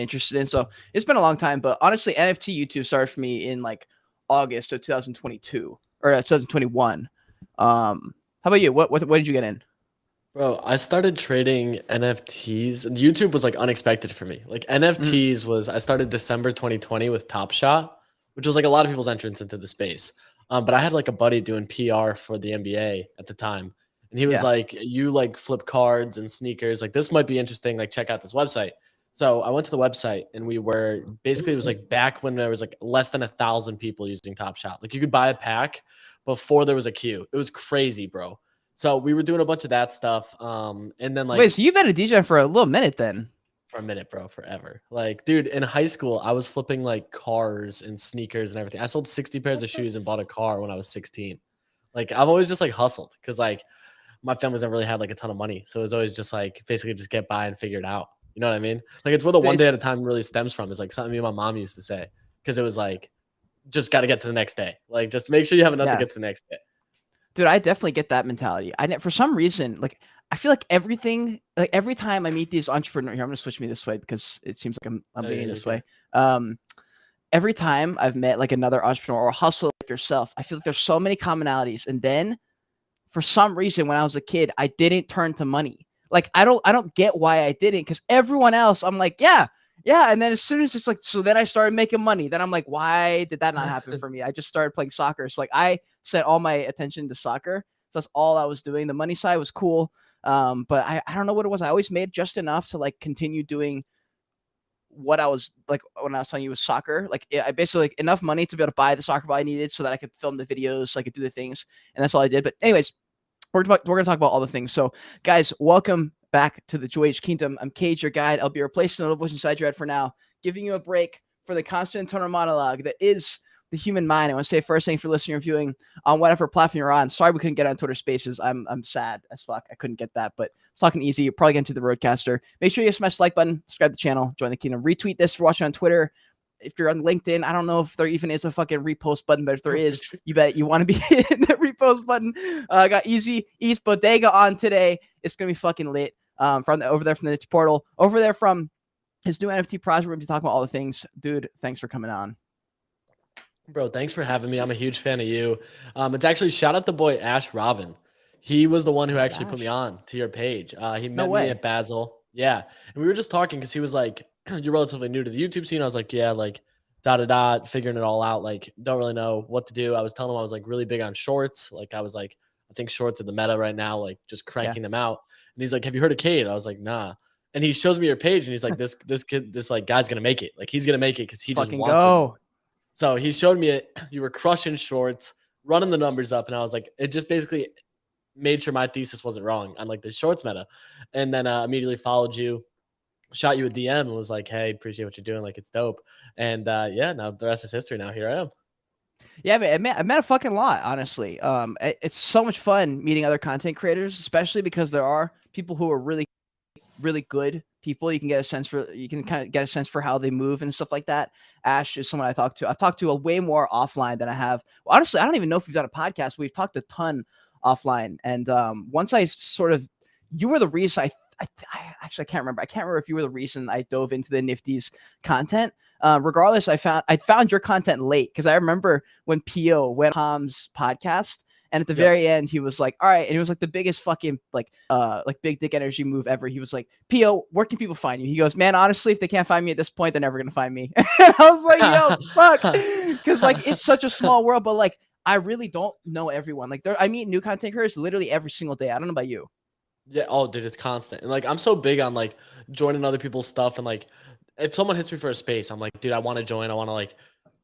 interested in. So it's been a long time, but honestly, NFT YouTube started for me in like August of 2022 or 2021. How about you? What did you get in? Bro, I started trading NFTs. YouTube was like unexpected for me. Like Mhm. NFTs was I started December 2020 with Top Shot, which was like a lot of people's entrance into the space. But I had like a buddy doing PR for the NBA at the time. And he was Yeah. like, you like flip cards and sneakers. Like this might be interesting. Like check out this website. So I went to the website and we were basically it was like back when there was like less than 1,000 people using Top Shot. Like you could buy a pack before there was a queue. It was crazy, bro. So we were doing a bunch of that stuff. And then Wait, like so you've been a DJ for a little minute then? for a minute, bro, forever. Like, dude, in high school, I was flipping like cars and sneakers and everything. I sold 60 pairs of shoes and bought a car when I was 16. Like, I've always just like hustled because like my family's never really had like a ton of money. So it was always just like basically just get by and figure it out. You know what I mean? Like, it's where the Dude, one day at a time really stems from is like something me and my mom used to say because it was like, just got to get to the next day. Like, just make sure you have enough to yeah. get to the next day. Dude, I definitely get that mentality. For some reason, like I feel like everything, like every time I meet these entrepreneurs here, I'm gonna switch me this way because it seems like I'm Oh, being yeah, this okay. way. Every time I've met like another entrepreneur or hustler like yourself, I feel like there's so many commonalities. And then for some reason, when I was a kid, I didn't turn to money. Like I don't get why I didn't, because everyone else, I'm like, yeah, yeah. And then as soon as it's like, so then I started making money. Then I'm like, why did that not happen for me? I just started playing soccer. So like I set all my attention to soccer. So that's all I was doing. The money side was cool. But I don't know what it was. I always made just enough to like continue doing what I was like when I was telling you was soccer. Like I basically like enough money to be able to buy the soccer ball I needed so that I could film the videos, so I could do the things. And that's all I did. But anyways, we're going to talk about all the things. So, guys, welcome back to the Joyage Kingdom. I'm Cade, your guide. I'll be replacing the little voice inside your head for now, giving you a break for the constant internal monologue that is the human mind. I want to say first, thanks for listening or viewing on whatever platform you're on. Sorry we couldn't get on Twitter Spaces. I'm sad as fuck. I couldn't get that, but it's talking easy. You're probably getting to the Roadcaster. Make sure you smash the like button, subscribe to the channel, join the kingdom, retweet this for watching on Twitter. If you're on LinkedIn, I don't know if there even is a fucking repost button, but if there is, you bet you want to be hitting the repost button. I got Easy East Bodega on today. It's gonna be fucking lit. Over there from the Niche Portal, over there from his new NFT project. We're gonna be talking about all the things. Dude, thanks for coming on. Bro, thanks for having me. I'm a huge fan of you. It's actually shout out the boy Ash Robin. He was the one who Shout out actually put me Ash. on to your page. He No met me way. at Basel. Yeah. And we were just talking because he was like, you're relatively new to the YouTube scene. I was like, yeah, like da da da, figuring it all out. Like, don't really know what to do. I was telling him I was like really big on shorts. Like, I was like, I think shorts are the meta right now, like just Yeah. cranking them out. And he's like, have you heard of Cade? I was like, nah. And he shows me your page and he's like, this kid, this like guy's gonna make it. Like he's gonna make it because he just Fucking wants it more. go. So he showed me it. You were crushing shorts, running the numbers up, and I was like, it just basically made sure my thesis wasn't wrong on like the shorts meta. And then immediately followed you, shot you a DM, and was like, hey, appreciate what you're doing. Like it's dope. And yeah, now the rest is history. Now here I am. Yeah, man, I met a fucking lot, honestly. It's so much fun meeting other content creators, especially because there are people who are really, really good people. You can kind of get a sense for how they move and stuff like that. Ash is someone I talk to. I've talked to a way more offline than I have. Well, honestly, I don't even know if we've done a podcast. We've talked a ton offline. And once I sort of, you were the reason I actually can't remember. I can't remember if you were the reason I dove into the Nifty's content. Regardless, I found your content late because I remember when Pio went on Tom's podcast, and at the Yep. very end, he was like, "All right," and it was like the biggest fucking like big dick energy move ever. He was like, "Pio, where can people find you?" He goes, "Man, honestly, if they can't find me at this point, they're never gonna find me." And I was like, "Yo, fuck," because like it's such a small world, but like I really don't know everyone. Like I meet new content creators literally every single day. I don't know about you. Yeah. Oh, dude, it's constant. And like, I'm so big on like joining other people's stuff. And like, if someone hits me for a space, I'm like, dude, I want to join. I want to like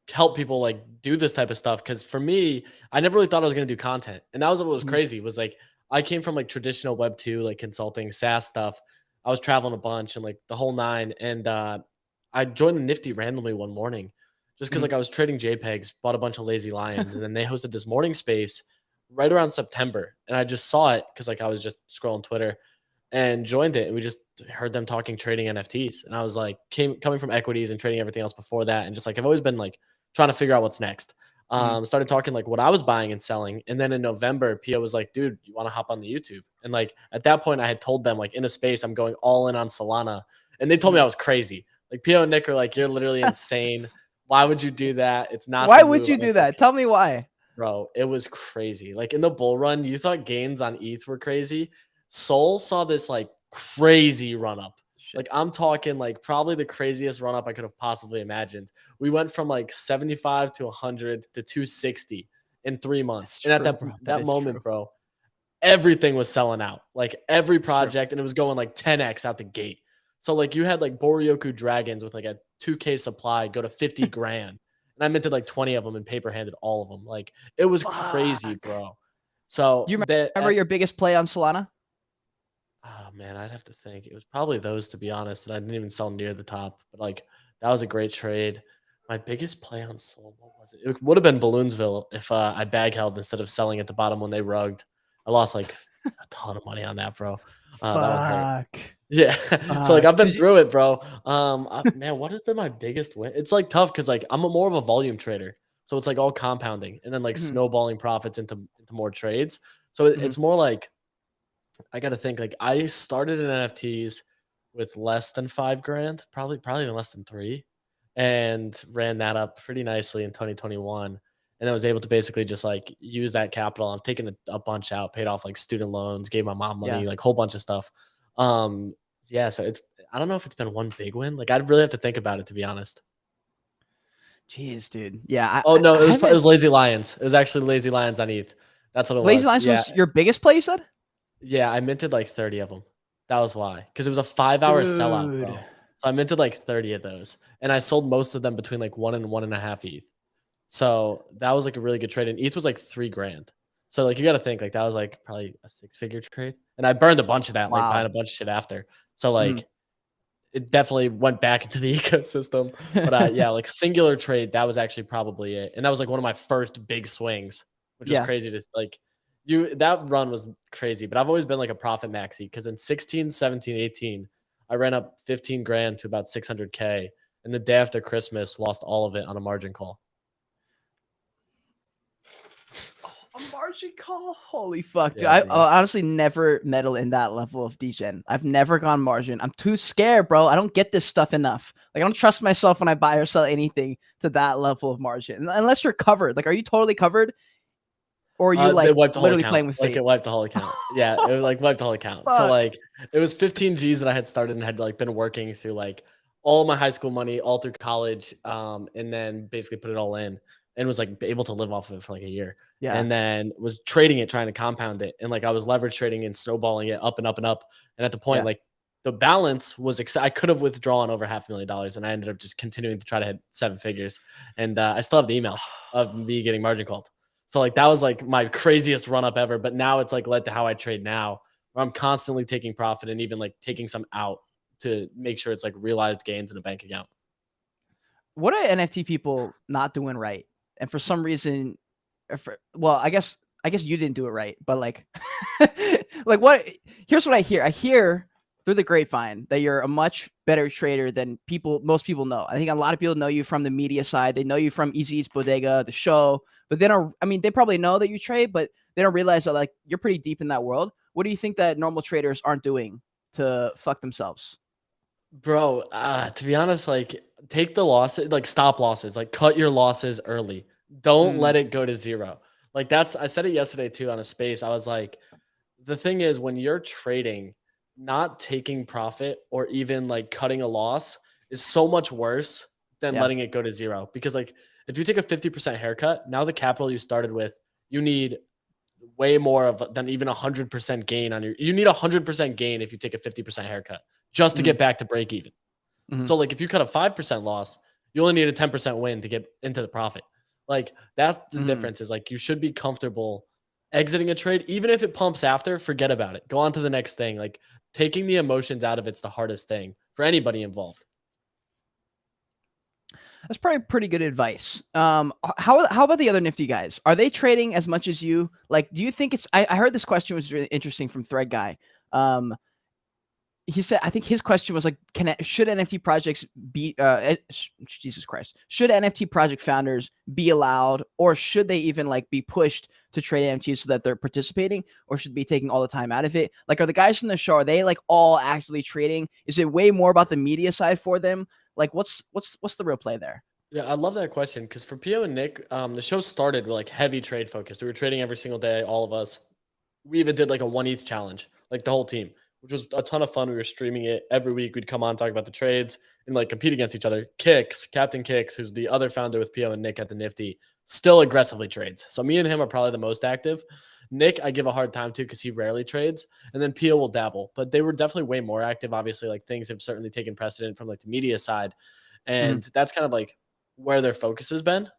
help people like do this type of stuff. Cause for me, I never really thought I was going to do content. And that was what was Mhm. crazy was like, I came from like traditional Web2, like consulting, SaaS stuff. I was traveling a bunch and like the whole nine. And I joined the Nifty randomly one morning just because Mhm. like I was trading JPEGs, bought a bunch of lazy lions. And then they hosted this morning space right around September. And I just saw it because like I was just scrolling Twitter and joined it. And we just heard them talking trading NFTs. And I was like, coming from equities and trading everything else before that. And just like, I've always been like trying to figure out what's next. Mhm. Started talking like what I was buying and selling. And then in November, Pia was like, dude, you want to hop on the YouTube? And like at that point, I had told them like in a space, I'm going all in on Solana. And they told me Mhm. I was crazy. Like Pio and Nick are like, you're literally insane. Why would you do that? It's not Why the would move. you I do was that? like, Tell me why. bro, it was crazy. Like in the bull run, you thought gains on ETH were crazy. Sol saw this like crazy run up. Shit. Like I'm talking like probably the craziest run up I could have possibly imagined. We went from like 75 to 100 to 260 in 3 months. And at that moment, bro, everything was selling out. Like every project, and it was going like 10x out the gate. So like you had like Boryoku dragons with like a 2K supply go to 50 grand. And I minted like 20 of them and paper handed all of them. Like it was crazy, bro. So you remember your biggest play on Solana? Oh man, I'd have to think. It was probably those, to be honest. And I didn't even sell near the top. But like that was a great trade. My biggest play on Sol, what was it? It would have been Balloonsville if I bag held instead of selling at the bottom when they rugged. I lost like a ton of money on that, bro. That would hurt. Yeah. So like I've been through it, bro. Man, what has been my biggest win? It's like tough because like I'm more of a volume trader. So it's like all compounding and then like snowballing profits into more trades. So it's more like I gotta think like I started in NFTs with less than 5 grand, probably even less than 3, and ran that up pretty nicely in 2021. And I was able to basically just like use that capital. I'm taking a bunch out, paid off like student loans, gave my mom money, like whole bunch of stuff. Yeah, so I don't know if it's been one big win. Like I'd really have to think about it, to be honest. Jeez, dude. Yeah. No, it was Lazy Lions. It was actually Lazy Lions on ETH. That's what it was. Lazy Lions was your biggest play, you said? Yeah, I minted like 30 of them. That was why. Because it was a 5-hour sellout, bro. So I minted like 30 of those. And I sold most of them between like 1 and 1.5 ETH. So that was like a really good trade. And ETH was like 3 grand. So like you got to think like that was like probably a 6-figure trade. And I burned a bunch of that, like buying a bunch of shit after. So like it definitely went back into the ecosystem. But yeah, like singular trade, that was actually probably it. And that was like one of my first big swings, which was crazy to like that run was crazy. But I've always been like a profit maxi because in 16, 17, 18, I ran up 15 grand to about 600K. And the day after Christmas, lost all of it on a margin call. A margin call? Holy fuck, dude. I honestly never meddle in that level of degen. I've never gone margin. I'm too scared, bro. I don't get this stuff enough. Like I don't trust myself when I buy or sell anything to that level of margin. Unless you're covered. Like, are you totally covered? Or are you like literally playing with fate? Like it wiped the whole account. Yeah, it like wiped the whole account. So like it was 15 G's that I had started and had like been working through like all my high school money, all through college, and then basically put it all in and was like able to live off of it for like a year. Yeah. And then was trading it, trying to compound it. And like I was leverage trading and snowballing it up and up and up. And at the point, like the balance was, I could have withdrawn over $500,000 and I ended up just continuing to try to hit 7 figures. And I still have the emails of me getting margin called. So like that was like my craziest run up ever. But now it's like led to how I trade now, where I'm constantly taking profit and even like taking some out to make sure it's like realized gains in a bank account. What are NFT people not doing right? And for some reason, well, I guess you didn't do it right, but like, like what? Here's what I hear. I hear through the grapevine that you're a much better trader than most people know. I think a lot of people know you from the media side. They know you from Easy's Bodega, the show, but they don't. I mean, they probably know that you trade, but they don't realize that like you're pretty deep in that world. What do you think that normal traders aren't doing to fuck themselves? Bro, to be honest, like take the losses, like stop losses, like cut your losses early. Don't let it go to zero. Like I said it yesterday too on a space. I was like, the thing is when you're trading, not taking profit or even like cutting a loss is so much worse than letting it go to zero. Because like if you take a 50% haircut, now the capital you started with, you need way more than even 100% gain on you need 100% gain if you take a 50% haircut just to get back to break even. So like if you cut a 5% loss, you only need a 10% win to get into the profit. Like that's the difference, is like you should be comfortable exiting a trade. Even if it pumps after, forget about it. Go on to the next thing. Like taking the emotions out of it's the hardest thing for anybody involved. That's probably pretty good advice. How about the other Nifty guys? Are they trading as much as you? Like, do you think it's? I heard this question was really interesting from Thread Guy. He said, I think his question was like, should NFT projects be? Jesus Christ, should NFT project founders be allowed, or should they even like be pushed to trade NFTs so that they're participating, or should be taking all the time out of it? Like, are the guys from the show, are they like all actively trading? Is it way more about the media side for them? Like, what's the real play there? Yeah, I love that question because for Pio and Nick, the show started with like heavy trade focused. We were trading every single day, all of us. We even did like a 1 ETH challenge, like the whole team, which was a ton of fun. We were streaming it every week. We'd come on, talk about the trades, and like compete against each other. Captain Kicks, who's the other founder with Pio and Nick at the Nifty, still aggressively trades. So me and him are probably the most active. Nick, I give a hard time to because he rarely trades, and then Pio will dabble, but they were definitely way more active. Obviously, like things have certainly taken precedent from like the media side, and that's kind of like where their focus has been,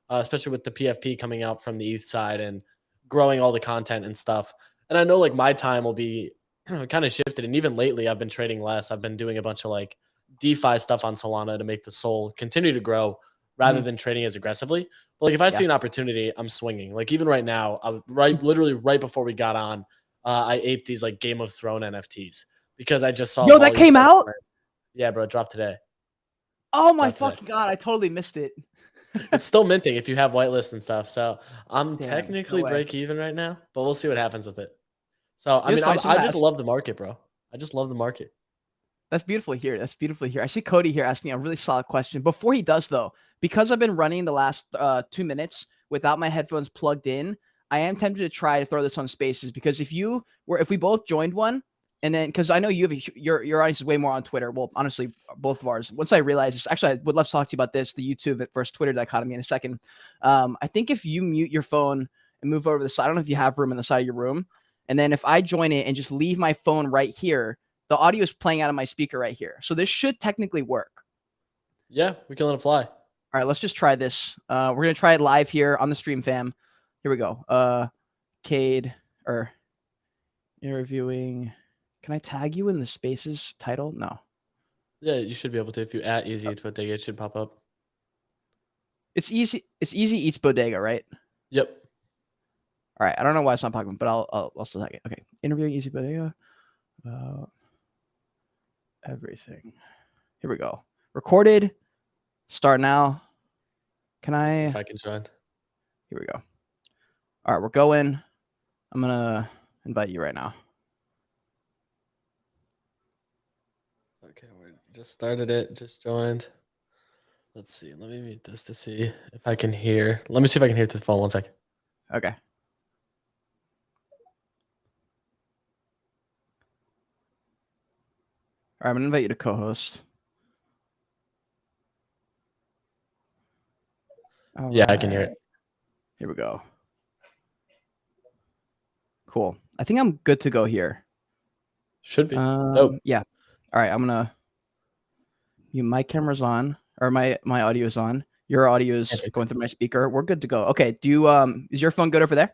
especially with the PFP coming out from the ETH side and growing all the content and stuff. And I know like my time will be kind of shifted. And even lately, I've been trading less. I've been doing a bunch of like DeFi stuff on Solana to make the Sol continue to grow rather than trading as aggressively. But like if I see an opportunity, I'm swinging. Like even right now, I was literally right before we got on, I aped these like Game of Thrones NFTs because I just saw. Yo, that came out. Yeah, bro, it dropped today. Oh my fucking god, I totally missed it. It's still minting if you have whitelist and stuff. So I'm technically break even right now, but we'll see what happens with it. So I mean, I just love the market, bro. I just love the market. That's beautiful here. That's beautiful here. I see Cody here asking a really solid question. Before he does, though, because I've been running the last 2 minutes without my headphones plugged in, I am tempted to try to throw this on Spaces because if we both joined one, and then because I know your audience is way more on Twitter. Well, honestly, both of ours. Once I realized this, actually, I would love to talk to you about this, the YouTube versus Twitter dichotomy in a second. I think if you mute your phone and move over to the side, I don't know if you have room on the side of your room, and then if I join it and just leave my phone right here, the audio is playing out of my speaker right here. So this should technically work. Yeah, we can let it fly. All right, let's just try this. We're going to try it live here on the stream, fam. Here we go. Cade, or interviewing. Can I tag you in the Spaces title? No. Yeah, you should be able to if you at easy eats bodega, it should pop up. It's easy eats bodega, right? Yep. All right. I don't know why it's not popping, but I'll still tag it. Okay. Interviewing easy bodega. Everything. Here we go. Recorded. Start now. Can I? See if I can join. Here we go. All right, we're going. I'm gonna invite you right now. Okay, we just started it. Just joined. Let's see. Let me mute this to see if I can hear. Let me see if I can hear this phone. 1 second. Okay. All right, I'm gonna invite you to co-host. Yeah, I can hear it. Here we go. Cool. I think I'm good to go here. Should be. Dope. Yeah. All right, I'm gonna. My camera's on, or my audio is on. Your audio is going through my speaker. We're good to go. Okay. Do you is your phone good over there?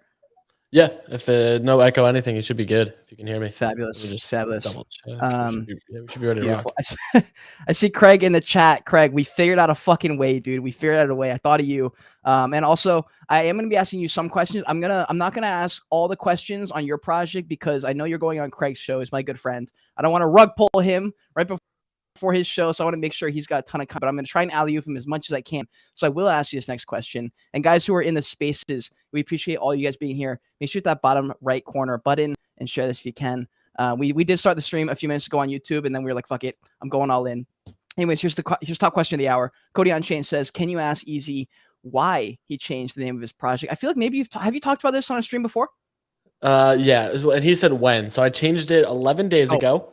Yeah. If no echo anything, it should be good. If you can hear me. Fabulous. Just fabulous. Double check. We should be ready to rock. I see Craig in the chat. Craig, we figured out a fucking way, dude. We figured out a way. I thought of you. And also, I am going to be asking you some questions. I'm not going to ask all the questions on your project because I know you're going on Craig's show. He's my good friend. I don't want to rug pull him right before his show, so I want to make sure he's got a ton of content. But I'm going to try and alley-oop him as much as I can. So I will ask you this next question. And guys who are in the Spaces, we appreciate all you guys being here. Make sure to hit that bottom right corner button and share this if you can. We did start the stream a few minutes ago on YouTube, and then we were like, fuck it, I'm going all in. Anyways, here's top question of the hour. Cody on Chain says, can you ask Easy why he changed the name of his project? I feel like maybe have you talked about this on a stream before? Yeah, and he said when. So I changed it 11 days ago.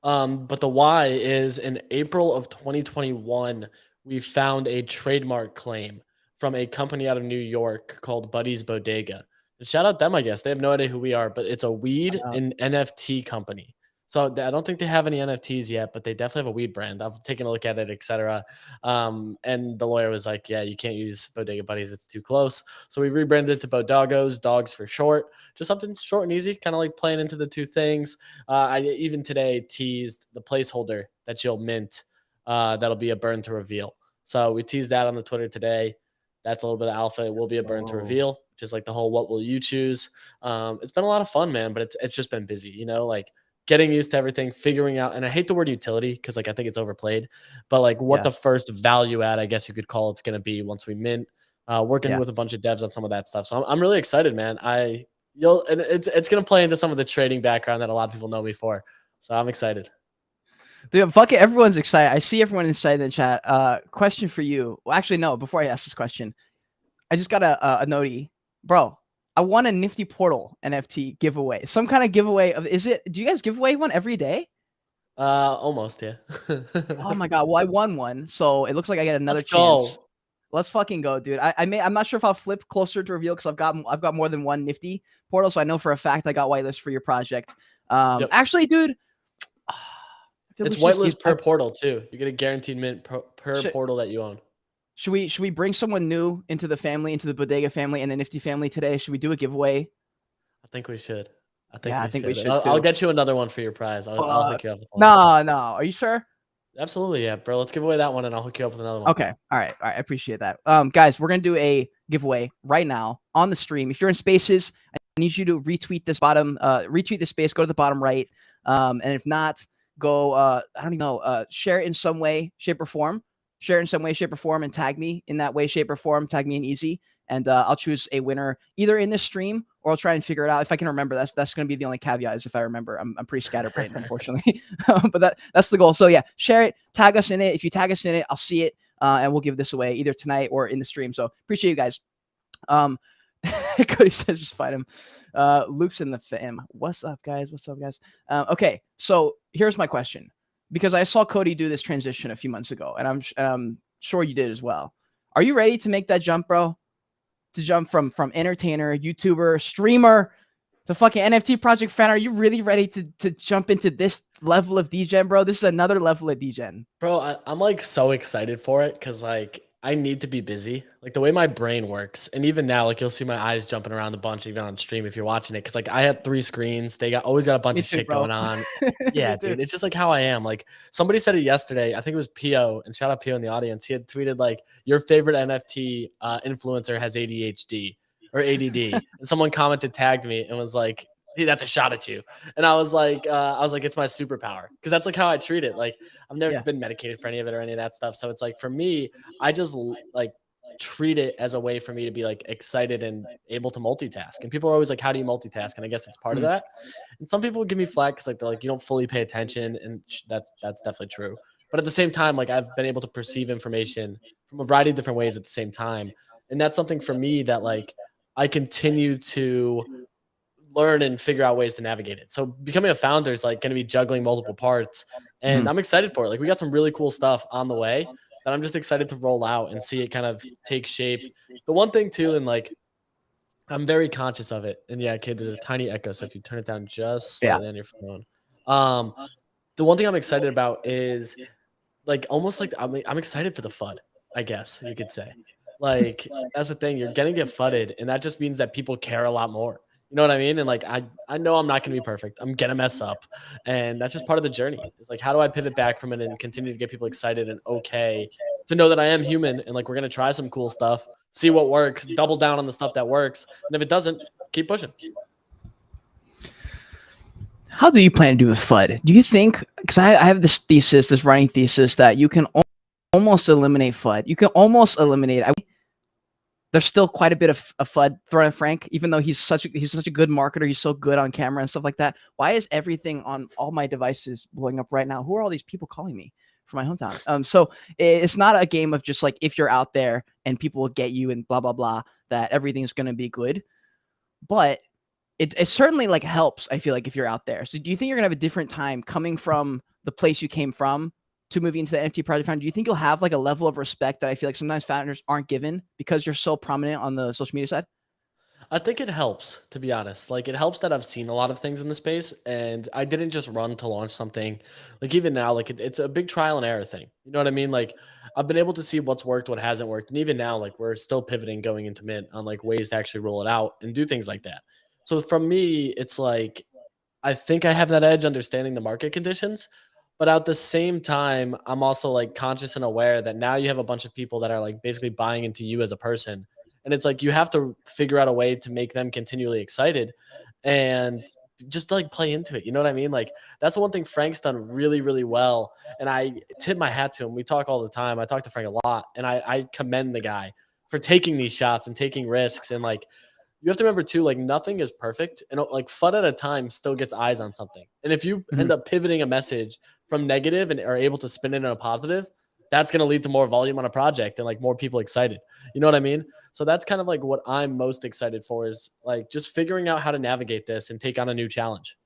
But the why is in April of 2021, we found a trademark claim from a company out of New York called Buddy's Bodega. And shout out them, I guess. They have no idea who we are, but it's a weed and NFT company. So I don't think they have any NFTs yet, but they definitely have a weed brand. I've taken a look at it, etc. And the lawyer was like, yeah, you can't use Bodega Buddies. It's too close. So we rebranded it to Bodogos, dogs for short. Just something short and easy, kind of like playing into the two things. I even today teased the placeholder that you'll mint. That'll be a burn to reveal. So we teased that on the Twitter today. That's a little bit of alpha. It will be a burn to reveal, just like the whole what will you choose. It's been a lot of fun, man, but it's just been busy, you know, like getting used to everything, figuring out, and I hate the word utility because like I think it's overplayed, but like what the first value add, I guess you could call it's going to be once we mint. Working with a bunch of devs on some of that stuff. So I'm really excited, man. And it's going to play into some of the trading background that a lot of people know me for. So I'm excited. Dude, fuck it. Everyone's excited. I see everyone inside the chat. Question for you. Well, actually, no. Before I ask this question, I just got a notey, bro. I won a Nifty Portal NFT giveaway. Some kind of giveaway of. Is it? Do you guys give away one every day? Almost, yeah. Oh my god. Well, I won one, so it looks like I get another Let's chance. go. Let's fucking go, dude. I'm not sure if I'll flip closer to reveal because I've got more than one Nifty Portal, so I know for a fact I got whitelist for your project. Yep. Actually, dude. It's whitelist per portal too. You get a guaranteed mint per portal that you own. Should we bring someone new into the family, into the Bodega family and the Nifty family today? Should we do a giveaway? I think we should. I think we should. I'll get you another one for your prize. I'll hook you up with one. No. Are you sure? Absolutely, yeah, bro. Let's give away that one, and I'll hook you up with another one. Okay. All right. I appreciate that. Guys, we're gonna do a giveaway right now on the stream. If you're in Spaces, I need you to retweet this space. Go to the bottom right. And if not, go. I don't even know. Share it in some way, shape, or form. Share it in some way, shape, or form, and tag me in that way, shape, or form. Tag me in easy, and I'll choose a winner either in this stream or I'll try and figure it out if I can remember. That's going to be the only caveat is if I remember. I'm pretty scatterbrained, unfortunately, but that's the goal. So yeah, share it, tag us in it. If you tag us in it, I'll see it, and we'll give this away either tonight or in the stream. So appreciate you guys. Cody says just fight him. Luke's in the fam. What's up, guys? Okay, so here's my question. Because I saw Cody do this transition a few months ago, and I'm sure you did as well. Are you ready to make that jump, bro? To jump from entertainer, YouTuber, streamer to fucking NFT project fan? Are you really ready to jump into this level of DGen, bro? This is another level of DGen. Bro, I'm like so excited for it because like I need to be busy. Like the way my brain works. And even now, like you'll see my eyes jumping around a bunch even on stream if you're watching it. Cause like I had 3 screens. They always got a bunch of shit going on. Yeah, dude. It's just like how I am. Like somebody said it yesterday. I think it was Pio, and shout out Pio in the audience. He had tweeted like your favorite NFT influencer has ADHD or ADD. And someone commented, tagged me, and was like, hey, that's a shot at you. And I was like, it's my superpower. Cause that's like how I treat it. Like I've never been medicated for any of it or any of that stuff. So it's like, for me, I just like treat it as a way for me to be like excited and able to multitask. And people are always like, how do you multitask? And I guess it's part of that. And some people give me flack cause like, they're like, you don't fully pay attention. And that's definitely true. But at the same time, like I've been able to perceive information from a variety of different ways at the same time. And that's something for me that like I continue to learn and figure out ways to navigate it. So becoming a founder is like going to be juggling multiple parts, and I'm excited for it. Like we got some really cool stuff on the way that I'm just excited to roll out and see it kind of take shape. The one thing too, and like I'm very conscious of it. And yeah, kid, there's a tiny echo. So if you turn it down just slightly on your phone, the one thing I'm excited about is like almost like I'm excited for the FUD, I guess you could say. Like that's the thing, you're gonna get fudded, and that just means that people care a lot more. You know what I mean? And like I know I'm not gonna be perfect. I'm gonna mess up, and that's just part of the journey. It's like, how do I pivot back from it and continue to get people excited and okay to know that I am human, and like we're gonna try some cool stuff, see what works, double down on the stuff that works, and if it doesn't, keep pushing. How do you plan to do with FUD? Do you think, because I have this running thesis that you can almost eliminate FUD. You can almost eliminate. There's still quite a bit of FUD thrown at Frank, even though he's such a good marketer. He's so good on camera and stuff like that. Why is everything on all my devices blowing up right now? Who are all these people calling me from my hometown? So it's not a game of just like if you're out there and people will get you and blah blah blah that everything's gonna be good, but it certainly like helps. I feel like if you're out there. So do you think you're gonna have a different time coming from the place you came from to moving into the NFT project founder? Do you think you'll have like a level of respect that I feel like sometimes founders aren't given because you're so prominent on the social media side? I think it helps, to be honest. Like it helps that I've seen a lot of things in the space, and I didn't just run to launch something. Like even now, like it's a big trial and error thing. You know what I mean? Like I've been able to see what's worked, what hasn't worked. And even now, like we're still pivoting going into mint on like ways to actually roll it out and do things like that. So from me, it's like, I think I have that edge understanding the market conditions, but at the same time, I'm also like conscious and aware that now you have a bunch of people that are like basically buying into you as a person. And it's like, you have to figure out a way to make them continually excited and just like play into it. You know what I mean? Like that's the one thing Frank's done really, really well. And I tip my hat to him. We talk all the time. I talk to Frank a lot, and I commend the guy for taking these shots and taking risks. And like, you have to remember too, like nothing is perfect, and like FUD at a time still gets eyes on something. And if you end up pivoting a message from negative and are able to spin it in a positive, that's going to lead to more volume on a project and like more people excited. You know what I mean? So that's kind of like what I'm most excited for, is like just figuring out how to navigate this and take on a new challenge.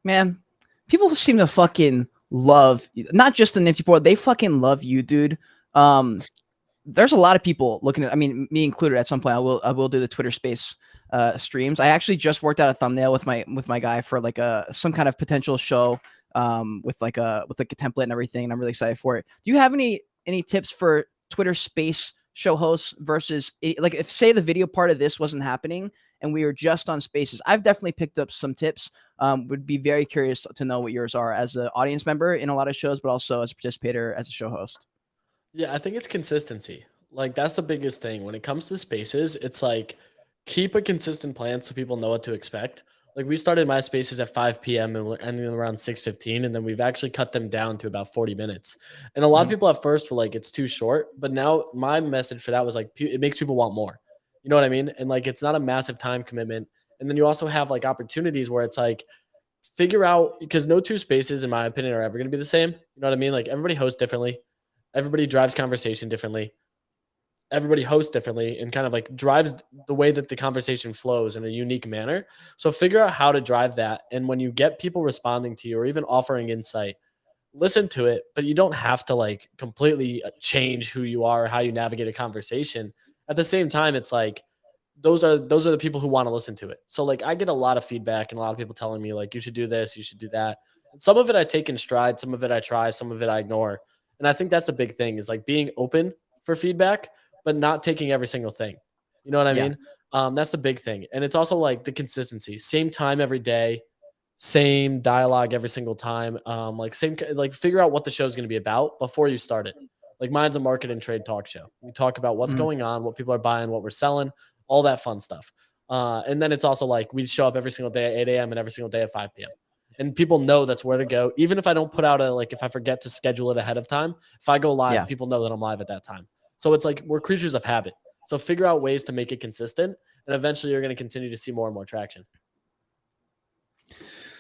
Man, people seem to fucking love not just the Nifty board, they fucking love you, dude. There's a lot of people looking at, I mean, me included at some point. I will do the Twitter space streams. I actually just worked out a thumbnail with my guy for like some kind of potential show with like a template and everything, and I'm really excited for it. Do you have any tips for Twitter space show hosts versus like if say the video part of this wasn't happening and we were just on spaces? I've definitely picked up some tips. Would be very curious to know what yours are as an audience member in a lot of shows, but also as a participator, as a show host. Yeah, I think it's consistency. Like that's the biggest thing when it comes to spaces. It's like keep a consistent plan so people know what to expect. Like we started my spaces at 5 p.m. and we're ending around 6:15, and then we've actually cut them down to about 40 minutes. And a lot of Mhm. people at first were like, "It's too short," but now my message for that was like, it makes people want more. You know what I mean? And like, it's not a massive time commitment. And then you also have like opportunities where it's like figure out, because no two spaces, in my opinion, are ever going to be the same. You know what I mean? Like everybody hosts differently, everybody drives conversation differently, everybody hosts differently, and kind of like drives the way that the conversation flows in a unique manner. So figure out how to drive that. And when you get people responding to you or even offering insight, listen to it, but you don't have to like completely change who you are or how you navigate a conversation. At the same time, it's like those are the people who want to listen to it. So like I get a lot of feedback and a lot of people telling me like you should do this, you should do that. And some of it I take in stride, some of it I try, some of it I ignore. And I think that's a big thing, is like being open for feedback, but not taking every single thing. You know what I Yeah. mean? That's the big thing. And it's also like the consistency, same time every day, same dialogue every single time. Like same, like figure out what the show is going to be about before you start it. Like mine's a market and trade talk show. We talk about what's Mhm. going on, what people are buying, what we're selling, all that fun stuff. And then it's also like we show up every single day at 8 a.m. and every single day at 5 p.m. And people know that's where to go. Even if I don't put out like if I forget to schedule it ahead of time, if I go live, Yeah. people know that I'm live at that time. So it's like we're creatures of habit. So figure out ways to make it consistent, and eventually you're going to continue to see more and more traction.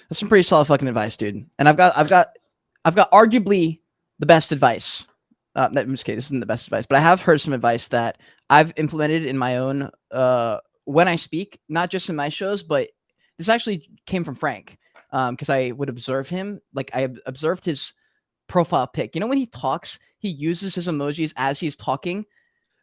That's some pretty solid fucking advice, dude. And I've got arguably the best advice. In this case, this isn't the best advice, but I have heard some advice that I've implemented in my own when I speak, not just in my shows, but this actually came from Frank. Because I would observe him, like I observed his profile pic. You know, when he talks, he uses his emojis as he's talking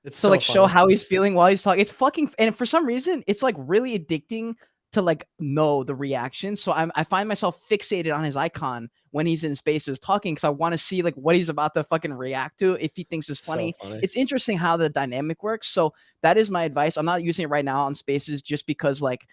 It's to so like show funny. how he's feeling while he's talking. It's fucking, and for some reason, it's like really addicting to like know the reaction. So I find myself fixated on his icon when he's in spaces talking, because I want to see like what he's about to fucking react to if he thinks it's So funny. funny. It's interesting how the dynamic works. So that is my advice. I'm not using it right now on spaces just because like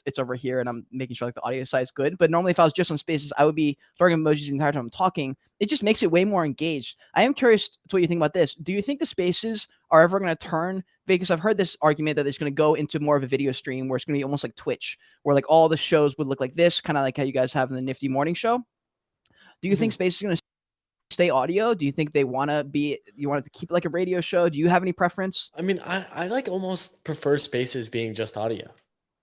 it's over here and I'm making sure like the audio side is good. But normally if I was just on spaces, I would be throwing emojis the entire time I'm talking. It just makes it way more engaged. I am curious to what you think about this. Do you think the spaces are ever going to turn? Because I've heard this argument that it's going to go into more of a video stream where it's going to be almost like Twitch, where like all the shows would look like this, kind of like how you guys have in the Nifty Morning Show. Do you think Mhm. space is going to stay audio? Do you think they want to be, you want it to keep it like a radio show? Do you have any preference? I mean, I like almost prefer spaces being just audio.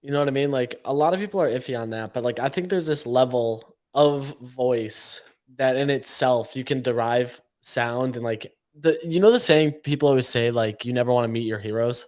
You know what I mean? Like a lot of people are iffy on that, but like I think there's this level of voice that in itself you can derive sound, and like the saying people always say like you never want to meet your heroes.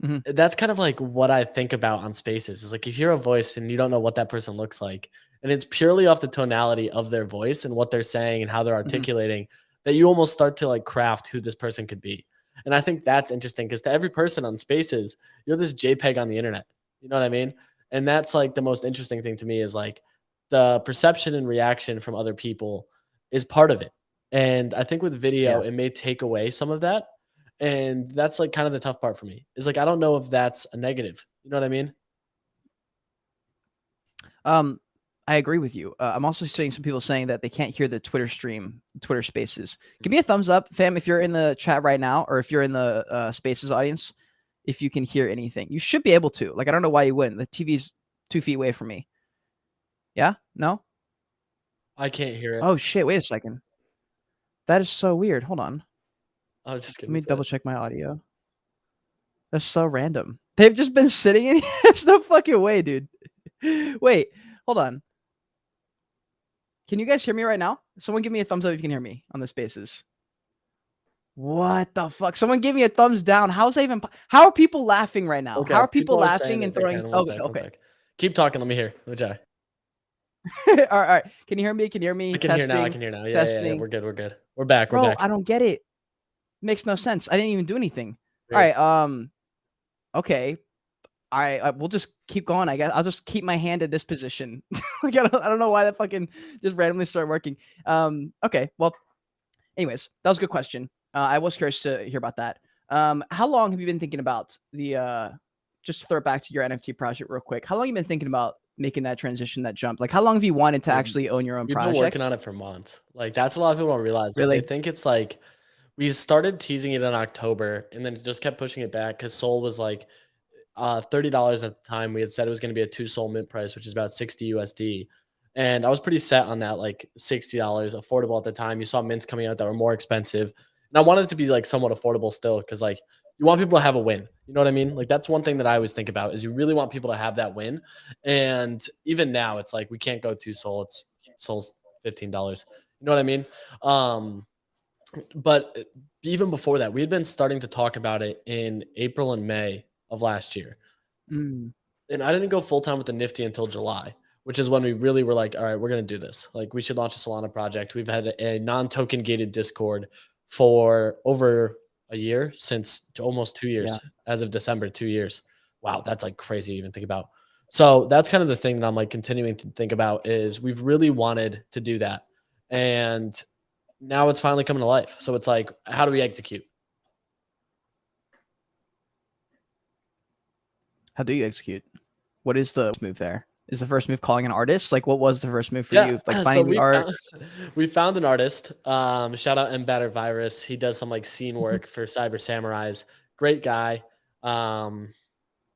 Mhm. That's kind of like what I think about on spaces. Is like you hear a voice and you don't know what that person looks like, and it's purely off the tonality of their voice and what they're saying and how they're Mhm. articulating, that you almost start to like craft who this person could be. And I think that's interesting, because to every person on spaces, you're this JPEG on the internet. You know what I mean? And that's like the most interesting thing to me, is like the perception and reaction from other people is part of it. And I think with Yeah. video, it may take away some of that, and that's like kind of the tough part for me, is like I don't know if that's a negative. You know what I mean? Um, I agree with you. I'm also seeing some people saying that they can't hear the Twitter stream, Twitter Spaces. Give me a thumbs up, fam, if you're in the chat right now, or if you're in the Spaces audience, if you can hear anything. You should be able to. Like, I don't know why you wouldn't. The TV's 2 feet away from me. Yeah? No? I can't hear it. Oh shit! Wait a second. That is so weird. Hold on. I was just Let gonna me say. double check my audio. That's so random. They've just been sitting in here. There's no fucking way, dude. Wait, hold on. Can you guys hear me right now? Someone give me a thumbs up if you can hear me on the spaces. What the fuck? Someone give me a thumbs down. How's that even? How are people laughing right now? How Okay, are people people are saying laughing that and they throwing? can. One Oh, sec, one okay. sec. Keep talking. Let me hear. Which eye? All right, all right. Can you hear me? Can you hear me? I can hear now. I Testing, can hear now. Yeah, yeah, yeah. testing. We're good. We're good. We're back. We're Bro, back. I don't get it. Makes no sense. I didn't even do anything. All Weird. right. Okay. All right. We'll just keep going. I guess I'll just keep my hand in this position. Like I don't know why that fucking just randomly started working. Okay. Well, anyways, that was a good question. I was curious to hear about that. How long have you been thinking about the just to throw it back to your NFT project real quick? How long have you been thinking about making that transition, that jump? Like how long have you wanted to Dude, actually own your own we've been working project? on it for months. Like that's what a lot of people don't realize. Like they Really? think it's like we started teasing it in October and then just kept pushing it back because Soul was like $30 at the time. We had said it was going to be a 2 Soul mint price, which is about 60 USD. And I was pretty set on that, like $60 affordable at the time. You saw mints coming out that were more expensive. And I wanted it to be like somewhat affordable still because like you want people to have a win. You know what I mean? Like that's one thing that I always think about is you really want people to have that win. And even now it's like we can't go 2 Soul. It's Soul's $15. You know what I mean? Um, but even before that, we had been starting to talk about it in April and May of last year. Mm. And I didn't go full time with the Nifty until July, which is when we really were like, all right, we're going to do this. Like, we should launch a Solana project. We've had a non token gated Discord for over a year, since almost 2 years, Yeah. as of December, 2 years. Wow, that's like crazy to even think about. So that's kind of the thing that I'm like continuing to think about is we've really wanted to do that. And now it's finally coming to life. So it's like, how do we execute? How do you execute? What is the move there? Is the first move calling an artist? Like, what was the first move for Yeah. you? Like So finding the art? we found an artist. Shout out Mbatter Virus. He does some like scene work for Cyber Samurais. Great guy. Um,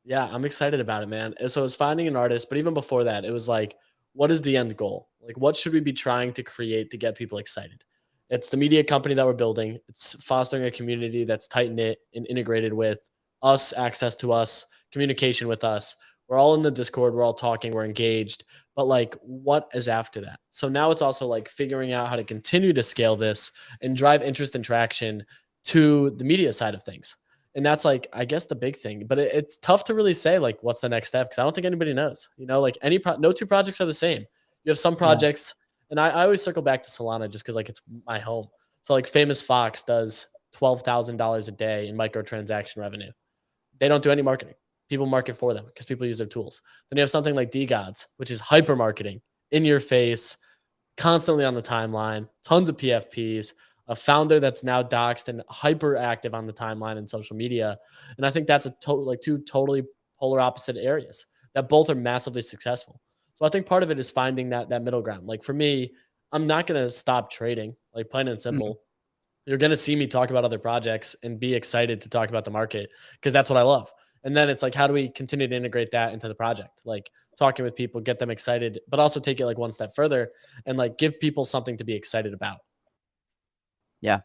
yeah, I'm excited about it, man. And so it's finding an artist, but even before that, it was like, what is the end goal? Like, what should we be trying to create to get people excited? It's the media company that we're building. It's fostering a community that's tight knit and integrated with us, access to us, communication with us. We're all in the Discord. We're all talking. We're engaged. But like, what is after that? So now it's also like figuring out how to continue to scale this and drive interest and traction to the media side of things. And that's like, I guess the big thing, but it's tough to really say like what's the next step because I don't think anybody knows. You know, like no two projects are the same. You have some Yeah. projects, and I always circle back to Solana just because like it's my home. So like Famous Fox does $12,000 a day in microtransaction revenue. They don't do any marketing. People market for them because people use their tools. Then you have something like DGods, which is hyper marketing, in your face, constantly on the timeline, tons of PFPs, a founder that's now doxxed and hyper active on the timeline and social media. And I think that's two totally polar opposite areas that both are massively successful. So I think part of it is finding that middle ground. Like for me, I'm not going to stop trading, like plain and Mhm. simple. You're going to see me talk about other projects and be excited to talk about the market because that's what I love. And then it's like, how do we continue to integrate that into the project? Like talking with people, get them excited, but also take it like one step further and like give people something to be excited about. Yeah.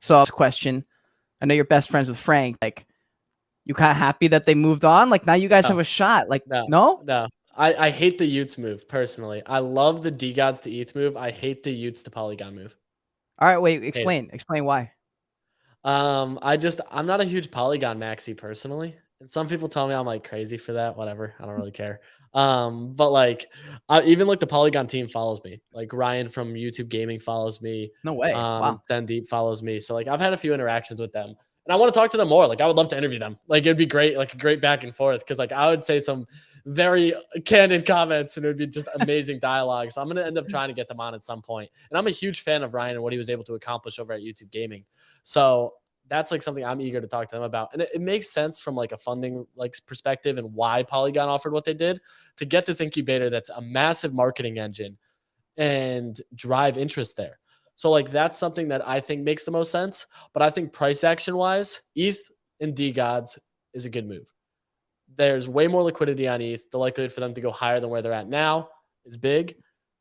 So, question. I know you're best friends with Frank. Like, you kind of happy that they moved on? Like, now you guys No, have a shot. Like, no, no? no. I hate the Utes move personally. I love the DGods to ETH move. I hate the Utes to Polygon move. All right, wait. Hate it. Explain why. I'm not a huge Polygon maxi personally, and some people tell me I'm like crazy for that. Whatever, I don't really care. But like, even like the Polygon team follows me. Like Ryan from YouTube Gaming follows me. No way. And Wow. Sandeep follows me. So like, I've had a few interactions with them, and I want to talk to them more. Like, I would love to interview them. Like, it'd be great, like a great back and forth, because like I would say some very candid comments, and it would be just amazing dialogue. So I'm gonna end up trying to get them on at some point. And I'm a huge fan of Ryan and what he was able to accomplish over at YouTube Gaming. So that's like something I'm eager to talk to them about. And it makes sense from like a funding like perspective and why Polygon offered what they did to get this incubator that's a massive marketing engine and drive interest there. So like that's something that I think makes the most sense. But I think price action wise, ETH and DGods is a good move. There's way more liquidity on ETH. The likelihood for them to go higher than where they're at now is big.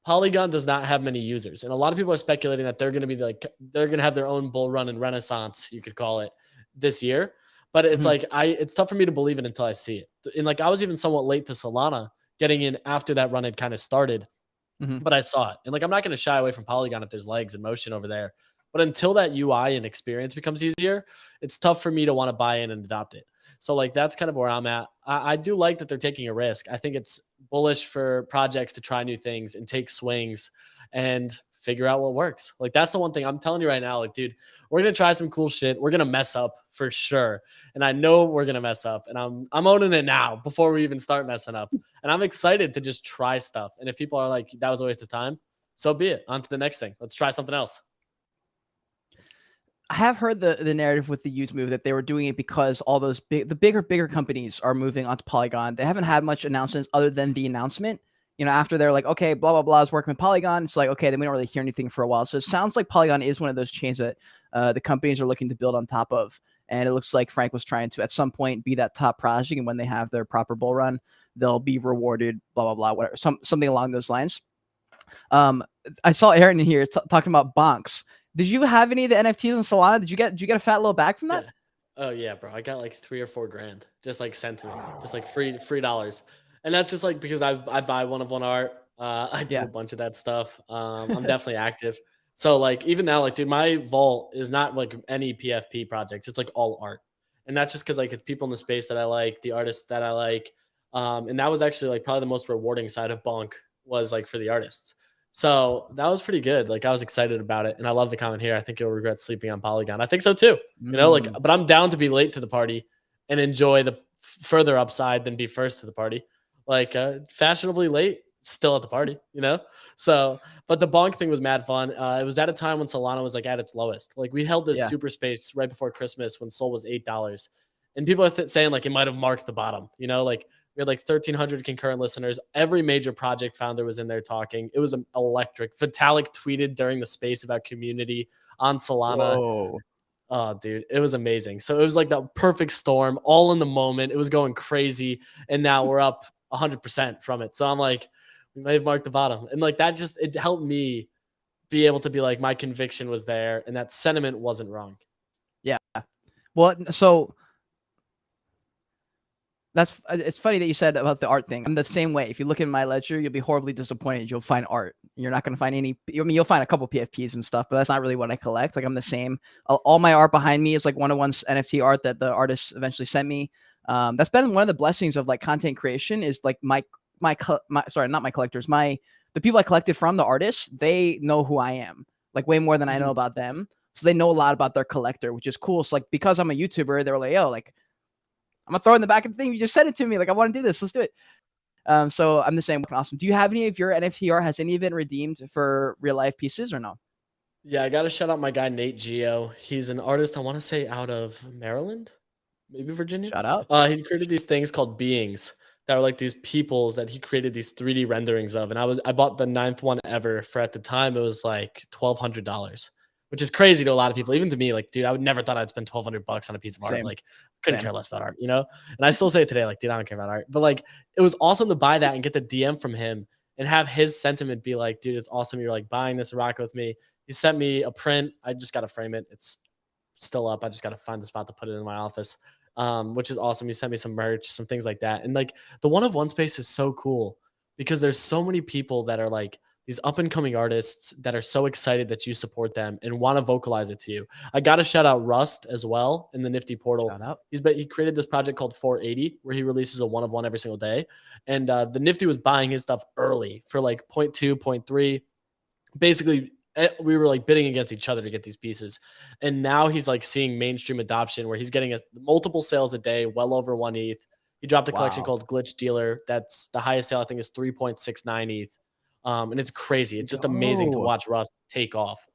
Polygon does not have many users, and a lot of people are speculating that they're going to be like they're going to have their own bull run and renaissance, you could call it, this year. But it's Mhm. like it's tough for me to believe it until I see it. And like I was even somewhat late to Solana, getting in after that run had kind of started. but I saw it. And like, I'm not going to shy away from Polygon if there's legs and motion over there. But until that UI and experience becomes easier, it's tough for me to want to buy in and adopt it. So like, that's kind of where I'm at. I do like that they're taking a risk. I think it's bullish for projects to try new things and take swings and figure out what works. Like, that's the one thing I'm telling you right now. Like, dude, we're going to try some cool shit. We're going to mess up for sure. And I know we're going to mess up, and I'm owning it now before we even start messing up. And I'm excited to just try stuff. And if people are like, that was a waste of time, so be it. On to the next thing. Let's try something else. I have heard the narrative with the YouTube move that they were doing it because all those bigger companies are moving onto Polygon. They haven't had much announcements other than the announcement. You know, after they're like, okay, blah, blah, blah is working with Polygon. It's like, okay, then we don't really hear anything for a while. So it sounds like Polygon is one of those chains that the companies are looking to build on top of. And it looks like Frank was trying to, at some point, be that top project. And when they have their proper bull run, they'll be rewarded, blah, blah, blah, whatever, something along those lines. I saw Aaron in here talking about bonks. Did you have any of the NFTs on Solana? Did you get a fat little bag from that? Yeah. Oh yeah, bro. I got like $3 or $4 grand just like sent to me, just like free dollars. And that's just like because I buy one of one art. I do a bunch of that stuff. I'm definitely active. So like even now, like dude, my vault is not like any PFP projects. It's like all art. And that's just because like it's people in the space that I like, the artists that I like. And that was actually like probably the most rewarding side of Bonk was like for the artists. So that was pretty good. Like I was excited about it. And I love the comment here. I think you'll regret sleeping on Polygon. I think so too. You know, like, but I'm down to be late to the party and enjoy the further upside than be first to the party. Like fashionably late, still at the party, you know? So, but the bonk thing was mad fun. It was at a time when Solana was like at its lowest. Like we held this super space right before Christmas when Sol was $8. And people are saying like it might have marked the bottom, you know, like we had like 1,300 concurrent listeners. Every major project founder was in there talking. It was electric. Vitalik tweeted during the space about community on Solana. Whoa. Oh, dude, it was amazing. So it was like the perfect storm, all in the moment. It was going crazy. And now we're up 100% from it. So I'm like, we may have marked the bottom. And like that just, it helped me be able to be like, my conviction was there and that sentiment wasn't wrong. Yeah. Well, so it's funny that you said about the art thing. I'm the same way. If you look in my ledger, you'll be horribly disappointed. You'll find art. You're not going to find any. I mean, you'll find a couple PFPs and stuff, but that's not really what I collect. Like I'm the same. All my art behind me is like one-on-one NFT art that the artist eventually sent me. That's been one of the blessings of like content creation is like sorry, not my collectors. The people I collected from, the artists, they know who I am like way more than I know about them. So they know a lot about their collector, which is cool. So like because I'm a YouTuber, they were like, yo, like. I'm gonna throw in the back of the thing. You just sent it to me. Like, I want to do this. Let's do it. So I'm the same. Awesome. Do you have any of your NFT art? Has any of it redeemed for real life pieces or no? Yeah, I got to shout out my guy, Nate Geo. He's an artist, I want to say out of Maryland, maybe Virginia. Shout out. He created these things called beings that are like these peoples that he created these 3D renderings of. And I bought the 9th one ever for at the time, it was like $1,200. Which is crazy to a lot of people, even to me. Like, dude, I would never thought I'd spend $1,200 on a piece of art. Same. Like, couldn't care less about art, you know? And I still say it today, like, dude, I don't care about art. But like, it was awesome to buy that and get the DM from him and have his sentiment be like, dude, it's awesome. You're like buying this and rocking with me. He sent me a print. I just got to frame it. It's still up. I just got to find the spot to put it in my office, which is awesome. He sent me some merch, some things like that. And like the one of one space is so cool because there's so many people that are like, these up and coming artists that are so excited that you support them and want to vocalize it to you. I got to shout out Rust as well in the Nifty portal. He created this project called 480 where he releases a one of one every single day. And the Nifty was buying his stuff early for like 0.2, 0.3. Basically, we were like bidding against each other to get these pieces. And now he's like seeing mainstream adoption where he's getting multiple sales a day, well over 1 ETH. He dropped a collection called Glitch Dealer. That's the highest sale, I think, is 3.69 ETH. And it's crazy. It's just amazing to watch Rust take off.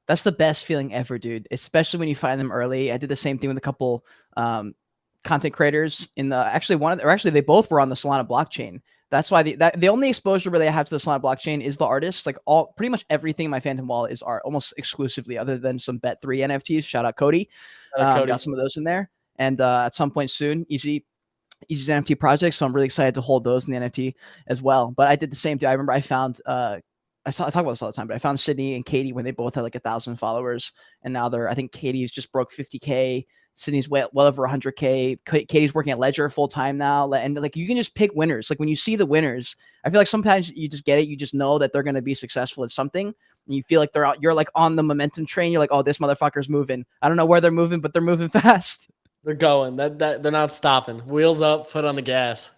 That's the best feeling ever, dude. Especially when you find them early. I did the same thing with a couple content creators in the they both were on the Solana blockchain. That's why the only exposure really I have to the Solana blockchain is the artists. Like pretty much everything in my Phantom wallet is art, almost exclusively, other than some Bet3 NFTs. Shout out Cody. Got some of those in there. And at some point soon, Easy's NFT project, so I'm really excited to hold those in the NFT as well. But I did the same thing. I remember I found a I talk about this all the time, but I found Sydney and Cade when they both had like 1,000 followers, and now I think Katie's just broke 50K. Sydney's well over 100K. Katie's working at Ledger full time now, and like you can just pick winners. Like when you see the winners, I feel like sometimes you just get it. You just know that they're going to be successful at something, and you feel like they're out. You're like on the momentum train. You're like, oh, this motherfucker's moving. I don't know where they're moving, but they're moving fast. They're going. That they're not stopping. Wheels up, foot on the gas.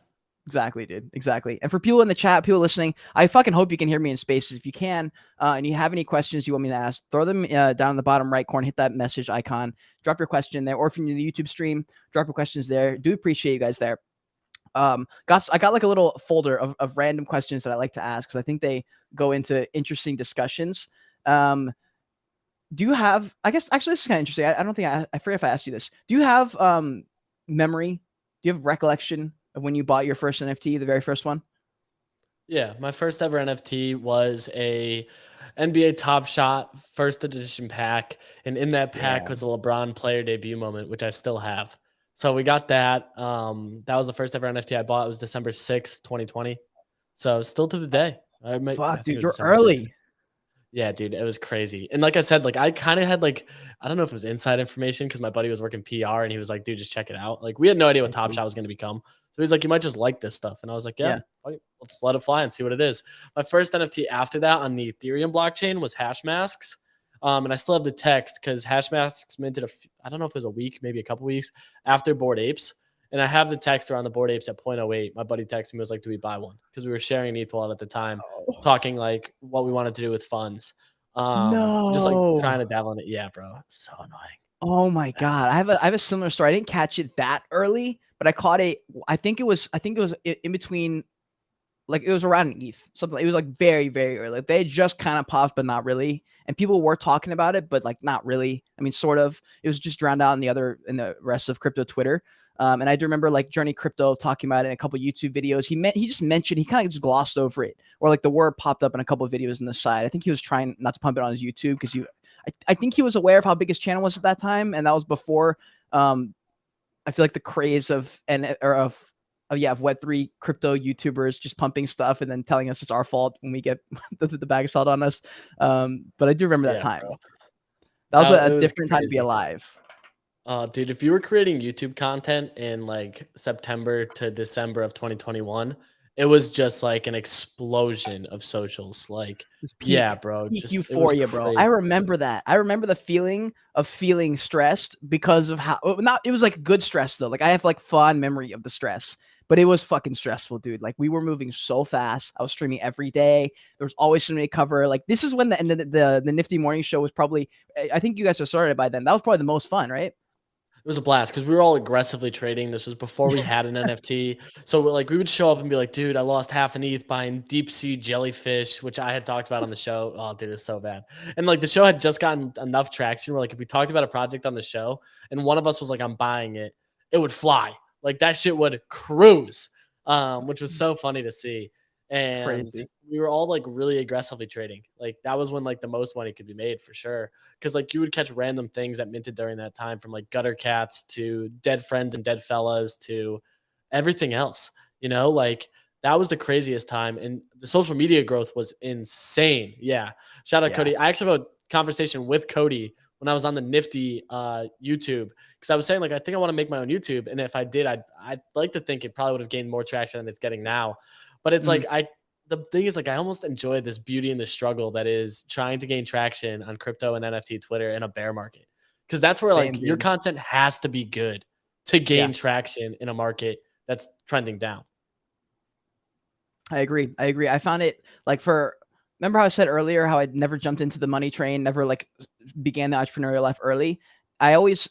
Exactly, dude. Exactly. And for people in the chat, people listening, I fucking hope you can hear me in spaces. If you can, and you have any questions you want me to ask, throw them down in the bottom right corner, hit that message icon, drop your question there. Or if you're in the YouTube stream, drop your questions there. Do appreciate you guys there. I got like a little folder of random questions that I like to ask because I think they go into interesting discussions. Do you have, I guess, actually, this is kind of interesting. I don't think I forget if I asked you this. Do you have memory? Do you have recollection of when you bought your first NFT, the very first one? Yeah, my first ever NFT was a NBA Top Shot first edition pack, and in that pack was a LeBron player debut moment, which I still have. So we got that. That was the first ever NFT I bought. It was December 6th, 2020. So still to the day. Fuck, dude, you're early. Yeah, dude, it was crazy. And like I said, like I kind of had like, I don't know if it was inside information because my buddy was working PR and he was like, dude, just check it out. Like we had no idea what Top Shot was going to become. So he's like, you might just like this stuff. And I was like, yeah. Let's let it fly and see what it is. My first NFT after that on the Ethereum blockchain was Hash Masks. And I still have the text because Hash Masks minted I don't know if it was a week, maybe a couple weeks after Bored Apes. And I have the text around the Bored Apes at 0.08. My buddy texted me, was like, do we buy one? Because we were sharing an ETH wallet at the time, talking like what we wanted to do with funds. Just like trying to dabble in it. Yeah, bro. So annoying. Oh my God. I have a similar story. I didn't catch it that early, but I caught it. I think it was in between, like it was around an ETH, something. It was like very, very early. Like, they just kind of popped, but not really. And people were talking about it, but like not really. I mean, sort of. It was just drowned out in the rest of crypto Twitter. And I do remember like Journey Crypto talking about it in a couple of YouTube videos. He just mentioned, he kind of just glossed over it, or like the word popped up in a couple of videos on the side. I think he was trying not to pump it on his YouTube because I think he was aware of how big his channel was at that time, and that was before. I feel like the craze of Web3 crypto YouTubers just pumping stuff and then telling us it's our fault when we get the bag sold on us. But I do remember that time. Bro. That was a different time to be alive. Dude, if you were creating YouTube content in like September to December of 2021, it was just like an explosion of socials. Like, yeah, bro. Just euphoria, bro. I remember that. I remember the feeling of feeling stressed because of it was like good stress though. Like I have like fond memory of the stress, but it was fucking stressful, dude. Like we were moving so fast. I was streaming every day. There was always something to cover. Like this is when the Nifty Morning Show was probably, I think you guys have started by then. That was probably the most fun, right? It was a blast because we were all aggressively trading. This was before we had an NFT. So like we would show up and be like, dude, I lost half an ETH buying deep sea jellyfish, which I had talked about on the show. Oh, dude, it's so bad. And like the show had just gotten enough traction where like if we talked about a project on the show and one of us was like, I'm buying it, it would fly. Like that shit would cruise, which was so funny to see. And crazy. We were all like really aggressively trading. Like that was when like the most money could be made for sure. Cause like you would catch random things that minted during that time, from like gutter cats to dead friends and dead fellas to everything else, you know, like that was the craziest time. And the social media growth was insane. Yeah. Shout out Cody. I actually had a conversation with Cody when I was on the Nifty YouTube. Cause I was saying like, I think I want to make my own YouTube. And if I did, I'd like to think it probably would have gained more traction than it's getting now. But it's like, the thing is like, I almost enjoy this beauty and the struggle that is trying to gain traction on crypto and NFT Twitter in a bear market. Cause that's where like your content has to be good to gain traction in a market that's trending down. I agree. I found it like remember how I said earlier, how I'd never jumped into the money train, never like began the entrepreneurial life early. I always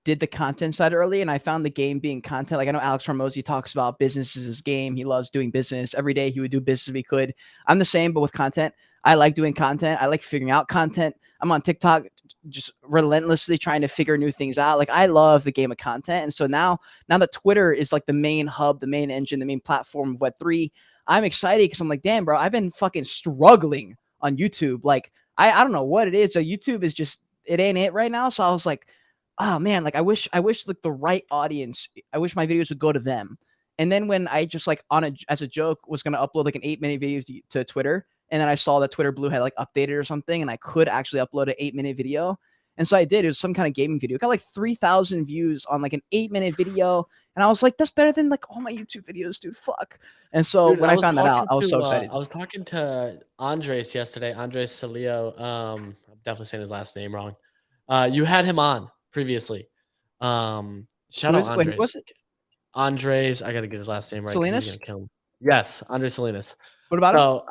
did the content side early, and I found the game being content. Like I know Alex Hormozy talks about business is his game. He loves doing business. Every day he would do business if he could. I'm the same, but with content. I like doing content. I like figuring out content. I'm on TikTok just relentlessly trying to figure new things out. Like I love the game of content. And so now that Twitter is like the main hub, the main engine, the main platform of Web3, I'm excited because I'm like, damn, bro, I've been fucking struggling on YouTube. Like I don't know what it is. So YouTube is just, it ain't it right now. So I was like, oh man, like I wish like the right audience, I wish my videos would go to them. And then when I just like as a joke was going to upload like an 8-minute video to Twitter, and then I saw that Twitter Blue had like updated or something, and I could actually upload an 8-minute video. And so I did. It was some kind of gaming video. It got like 3,000 views on like an 8-minute video. And I was like, that's better than like all my YouTube videos, dude. Fuck. And so Dude, when I found that out, I was so excited. I was talking to Andres yesterday, Andres Salio. I'm definitely saying his last name wrong. You had him on previously. Shout out Wait, who Andres. was it? Andres, I gotta get his last name right because he's Salinas? gonna kill him. Yes, Andres Salinas. What about him? So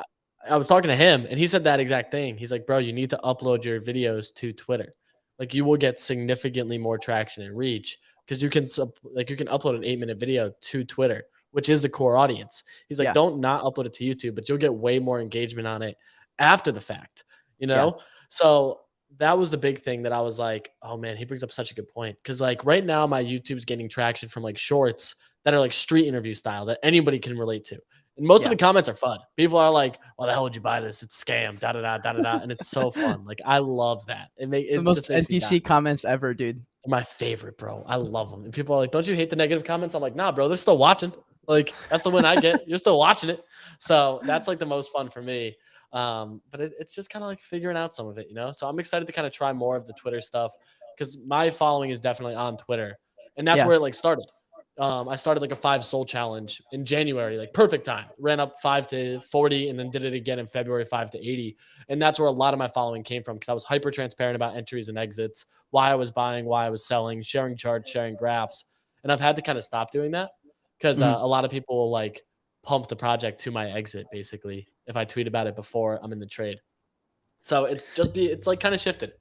I was talking to him, and he said that exact thing. He's like, "Bro, you need to upload your videos to Twitter. Like, you will get significantly more traction and reach because you can upload an 8-minute video to Twitter, which is the core audience." He's like, Yeah. "Don't not upload it to YouTube, but you'll get way more engagement on it after the fact." You know, so that was the big thing that I was like, oh man, he brings up such a good point. Cause like right now my YouTube's getting traction from like shorts that are like street interview style that anybody can relate to. And most of the comments are fun. People are like, why the hell would you buy this? It's scam, da da da da da da. And it's so fun. Like I love that. It The most just makes me NPC comments ever, dude. They're my favorite, bro. I love them. And people are like, don't you hate the negative comments? I'm like, nah, bro, they're still watching. Like that's the win I get. You're still watching it. So that's like the most fun for me. But it's just kind of like figuring out some of it, you know? So I'm excited to kind of try more of the Twitter stuff because my following is definitely on Twitter. And that's where it like started. I started like a 5 soul challenge in January, like perfect time. Ran up 5 to 40 and then did it again in February, 5 to 80. And that's where a lot of my following came from because I was hyper transparent about entries and exits, why I was buying, why I was selling, sharing charts, sharing graphs. And I've had to kind of stop doing that because a lot of people will like pump the project to my exit basically if I tweet about it before I'm in the trade. So it's like kind of shifted.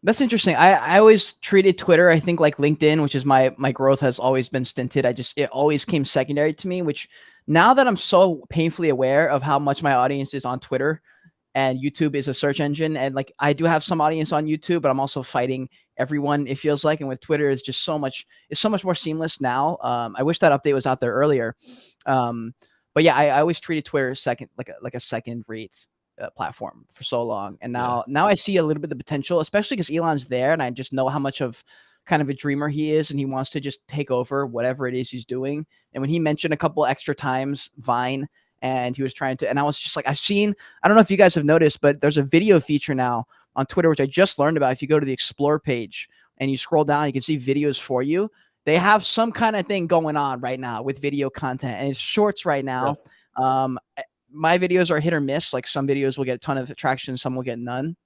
That's interesting. I always treated Twitter, I think like LinkedIn, which is my growth has always been stinted. It always came secondary to me, which now that I'm so painfully aware of how much my audience is on Twitter and YouTube is a search engine, and like I do have some audience on YouTube, but I'm also fighting everyone, it feels like. And with Twitter, it's just so much more seamless now. I wish that update was out there earlier. But yeah, I always treated Twitter second, like a second rate platform for so long. And now I see a little bit of the potential, especially because Elon's there and I just know how much of kind of a dreamer he is, and he wants to just take over whatever it is he's doing. And when he mentioned a couple extra times Vine, and he was trying to, and I was just like, I don't know if you guys have noticed, but there's a video feature now on Twitter, which I just learned about. If you go to the Explore page and you scroll down, you can see videos for you. They have some kind of thing going on right now with video content, and it's shorts right now. My videos are hit or miss. Like some videos will get a ton of traction, some will get none.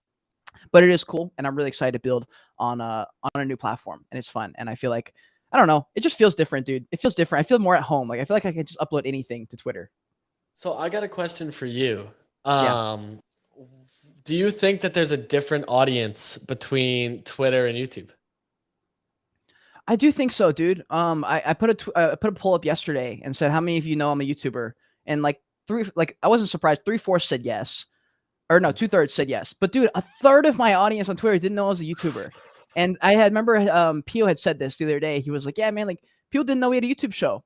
But it is cool, and I'm really excited to build on a new platform, and it's fun. And I feel like, I don't know, it just feels different, dude. It feels different. I feel more at home. Like I feel like I can just upload anything to Twitter. So I got a question for you. Do you think that there's a different audience between Twitter and YouTube? I do think so, dude. I put a poll up yesterday and said, how many of you know I'm a YouTuber? And like I wasn't surprised. 3/4 said yes. Or no, 2/3 said yes. But dude, a third of my audience on Twitter didn't know I was a YouTuber. And I remember Pio had said this the other day. He was like, yeah, man, like people didn't know we had a YouTube show.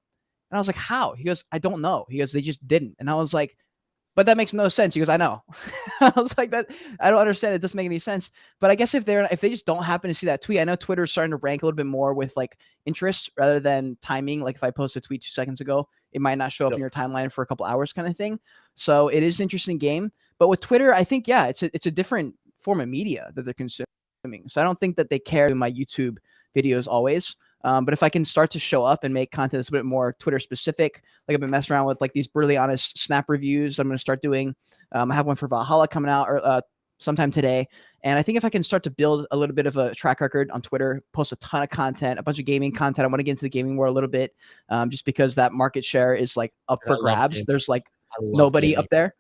And I was like, how? He goes, I don't know. He goes, they just didn't. And I was like, but that makes no sense. He goes, I know. I was like, that I don't understand. It doesn't make any sense. But I guess if they just don't happen to see that tweet, I know Twitter's starting to rank a little bit more with like interests rather than timing. Like if I post a tweet 2 seconds ago, it might not show up in your timeline for a couple hours kind of thing. So it is an interesting game. But with Twitter, I think, yeah, it's a different form of media that they're consuming. So I don't think that they care in my YouTube videos always. But if I can start to show up and make content that's a bit more Twitter specific, like I've been messing around with like these brutally honest snap reviews, I'm going to start doing. I have one for Valhalla coming out or sometime today. And I think if I can start to build a little bit of a track record on Twitter, post a ton of content, a bunch of gaming content. I want to get into the gaming world a little bit, just because that market share is like up for grabs. There's like nobody gaming up there.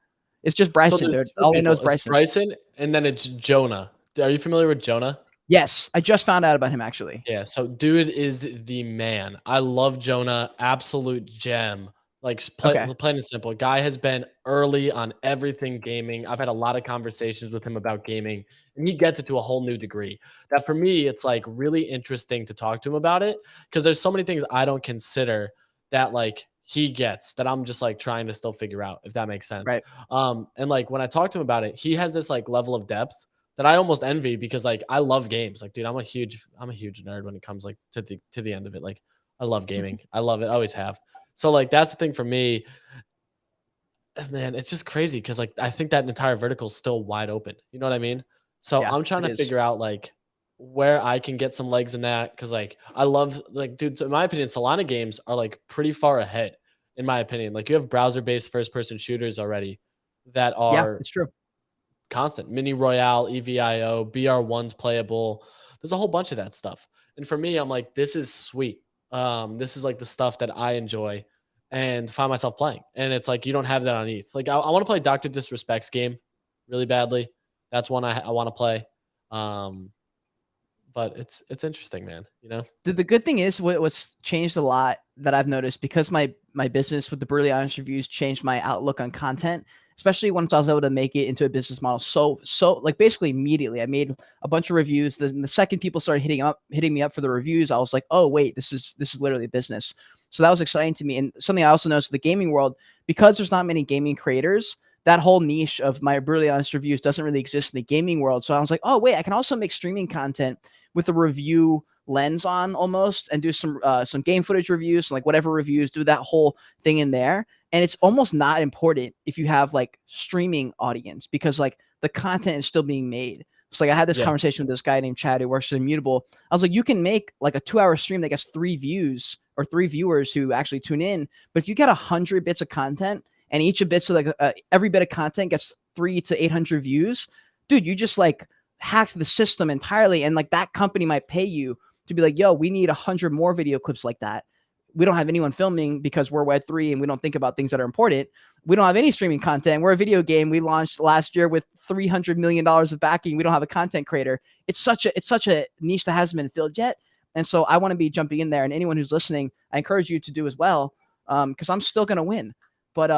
It's just Bryson. So all I know is Bryson. It's Bryson, and then it's Jonah. Are you familiar with Jonah? Yes, I just found out about him actually. Yeah, so dude is the man. I love Jonah, absolute gem. Like plain and simple. Guy has been early on everything gaming. I've had a lot of conversations with him about gaming, and he gets it to a whole new degree. That for me, it's like really interesting to talk to him about it because there's so many things I don't consider that like he gets that I'm just like trying to still figure out, if that makes sense. Right. And like when I talk to him about it, he has this like level of depth that I almost envy because like I love games. Like, dude, I'm a huge nerd when it comes like to the end of it. Like I love gaming. I love it. I always have. So like that's the thing for me. man, it's just crazy because like I think that entire vertical is still wide open. You know what I mean? So Yeah, I'm trying it to is. figure out like where I can get some legs in that because like I love like dude. So in my opinion, Solana games are like pretty far ahead. In my opinion, like you have browser-based first-person shooters already that Yeah, are it's true. constant. Mini Royale, EVIO, BR1's playable. There's a whole bunch of that stuff. And for me, I'm like, this is sweet. This is like the stuff that I enjoy and find myself playing. And it's like you don't have that on ETH. Like I want to play Dr. Disrespect's game really badly. That's one I want to play. Um, but it's interesting, man. You know? The good thing is what's changed a lot that I've noticed because my business with the Brutally Honest reviews changed my outlook on content, especially once I was able to make it into a business model. So like basically immediately, I made a bunch of reviews. The second people started hitting me up for the reviews, I was like, oh wait, this is literally a business. So that was exciting to me. And something I also noticed in the gaming world, because there's not many gaming creators, that whole niche of my Brutally Honest reviews doesn't really exist in the gaming world. So I was like, oh wait, I can also make streaming content with a review lens on almost and do some game footage reviews, like whatever reviews, do that whole thing in there. And it's almost not important if you have like streaming audience because like the content is still being made. So like I had this Yeah. conversation with this guy named Chad who works at Immutable. I was like, you can make like a 2-hour stream that gets 3 views or 3 viewers who actually tune in. But if you get 100 bits of content and each of bits of like every bit of content gets 3 to 800 views, dude, you just like hacked the system entirely. And like that company might pay you to be like, yo, we need 100 more video clips like that. We don't have anyone filming because we're Web3 and we don't think about things that are important. We don't have any streaming content. We're a video game. We launched last year with $300 million of backing. We don't have a content creator. It's such a niche that hasn't been filled yet. And so I want to be jumping in there. And anyone who's listening, I encourage you to do as well, because I'm still going to win. But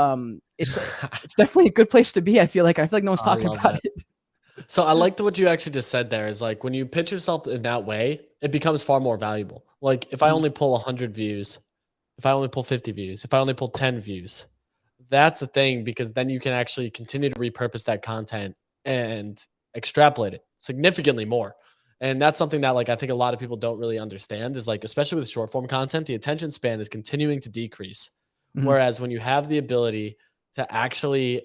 it's definitely a good place to be. I feel like no one's talking about it. So I liked what you actually just said there is like when you pitch yourself in that way, it becomes far more valuable. Like if I only pull 100 views, if I only pull 50 views, if I only pull 10 views, that's the thing because then you can actually continue to repurpose that content and extrapolate it significantly more. And that's something that like I think a lot of people don't really understand is like especially with short form content, the attention span is continuing to decrease. Whereas when you have the ability to actually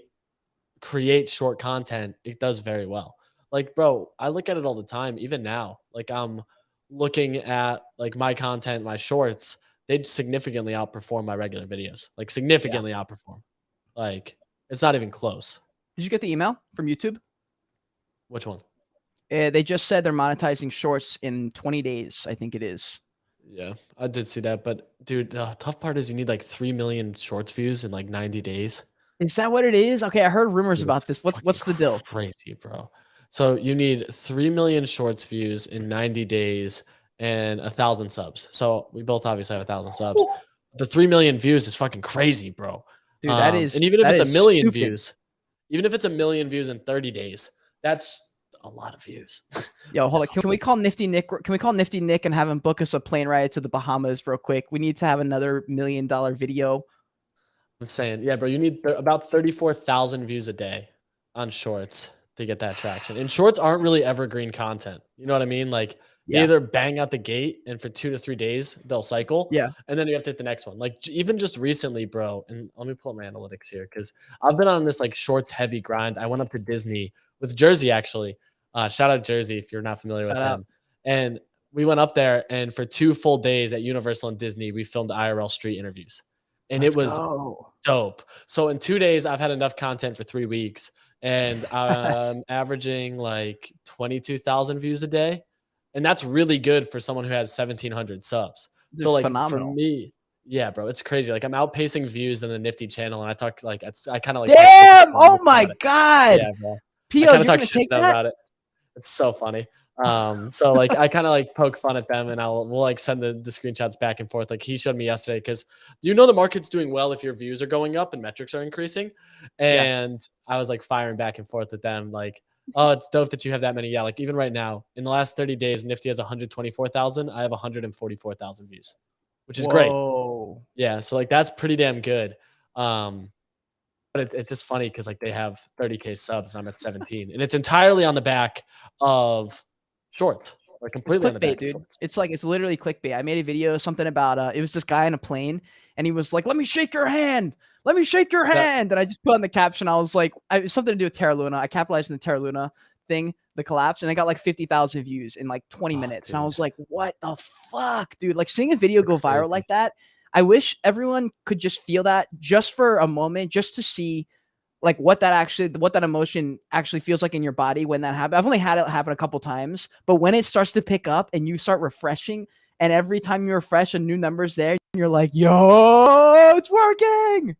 create short content, it does very well. Like, bro, I look at it all the time, even now. Like, I'm looking at like my content, my shorts, they significantly outperform my regular videos. Like, significantly outperform. Like, it's not even close. Did you get the email from YouTube? Which one? They just said they're monetizing shorts in 20 days. I think it is. Yeah, I did see that. But dude, the tough part is you need like 3 million shorts views in like 90 days. Is that what it is? Okay, I heard rumors Dude, about this. What's the deal? crazy, bro. So you need 3 million shorts views in 90 days and 1,000 subs. So we both obviously have 1,000 subs. The 3 million views is fucking crazy, bro. Dude, that is, and even if it's a million stupid. views, even if it's a million views in 30 days, that's a lot of views. Yo, hold on. Can we call Nifty Nick? Can we call Nifty Nick and have him book us a plane ride to the Bahamas real quick? We need to have another $1 million video. I'm saying, yeah, bro, you need about 34,000 views a day on shorts to get that traction. And shorts aren't really evergreen content. You know what I mean? Like they either bang out the gate and for 2 to 3 days they'll cycle. Yeah. And then you have to hit the next one. Like even just recently, bro. And let me pull up my analytics here because I've been on this like shorts heavy grind. I went up to Disney with Jersey actually. Shout out Jersey if you're not familiar with him. And we went up there and for 2 full days at Universal and Disney, we filmed IRL street interviews. And it was dope. So in 2 days, I've had enough content for 3 weeks, and I'm averaging like 22,000 views a day, and that's really good for someone who has 1,700 subs. So like phenomenal. for me, yeah, bro, it's crazy. Like I'm outpacing views in the Nifty channel, and I talk like I kind of like damn. Oh my god. Yeah, bro. P.O., I kind of talk shit about it. It's so funny. So like I kind of like poke fun at them and we'll like send the screenshots back and forth. Like he showed me yesterday because do you know the market's doing well if your views are going up and metrics are increasing? And I was like firing back and forth with them like, oh, it's dope that you have that many. Yeah, like even right now in the last 30 days, Nifty has 124,000. I have 144,000 views, which is great. Yeah, so like that's pretty damn good. But it's just funny because like they have 30K subs and I'm at 17, and it's entirely on the back of shorts. Like completely on the back, dude. It's like it's literally clickbait. I made a video something about it was this guy on a plane and he was like, "Let me shake your hand." let me shake your hand. And I just put on the caption. I was like, something to do with Terra Luna. I capitalized on the Terra Luna thing, the collapse, and I got like 50,000 views in like 20 minutes. Dude. And I was like, what the fuck, dude? Like seeing a video go viral Crazy. like that. I wish everyone could just feel that just for a moment, just to see like what that emotion actually feels like in your body when that happens. I've only had it happen a couple times, but when it starts to pick up and you start refreshing, and every time you refresh, a new number's there, and you're like, yo, it's working.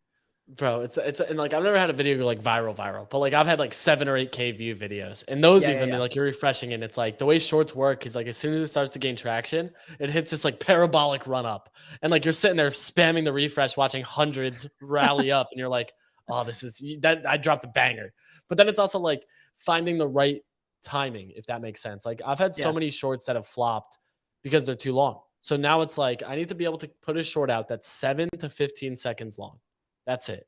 Bro, it's and like I've never had a video go like viral, but like I've had like 7 or 8K view videos, and those like you're refreshing, and it's like the way shorts work is like as soon as it starts to gain traction, it hits this like parabolic run up, and like you're sitting there spamming the refresh, watching hundreds rally up, and you're like, oh, this is that I dropped a banger. But then it's also like finding the right timing, if that makes sense. Like I've had so many shorts that have flopped because they're too long. So now it's like I need to be able to put a short out that's 7 to 15 seconds long. That's it.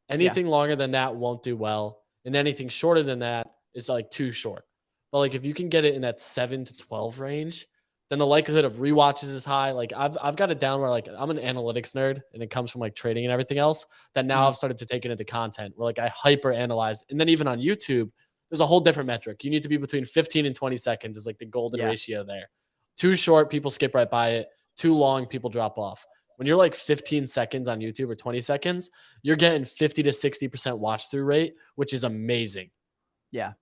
Anything longer than that won't do well. And anything shorter than that is like too short. But like if you can get it in that 7 to 12 range, then the likelihood of rewatches is high. Like I've got it down where like I'm an analytics nerd, and it comes from like trading and everything else, that now I've started to take it into content where like I hyper analyze. And then even on YouTube, there's a whole different metric. You need to be between 15 and 20 seconds is like the golden ratio there. Too short, people skip right by it. Too long, people drop off. When you're like 15 seconds on YouTube or 20 seconds, you're getting 50 to 60% watch through rate, which is amazing. Yeah.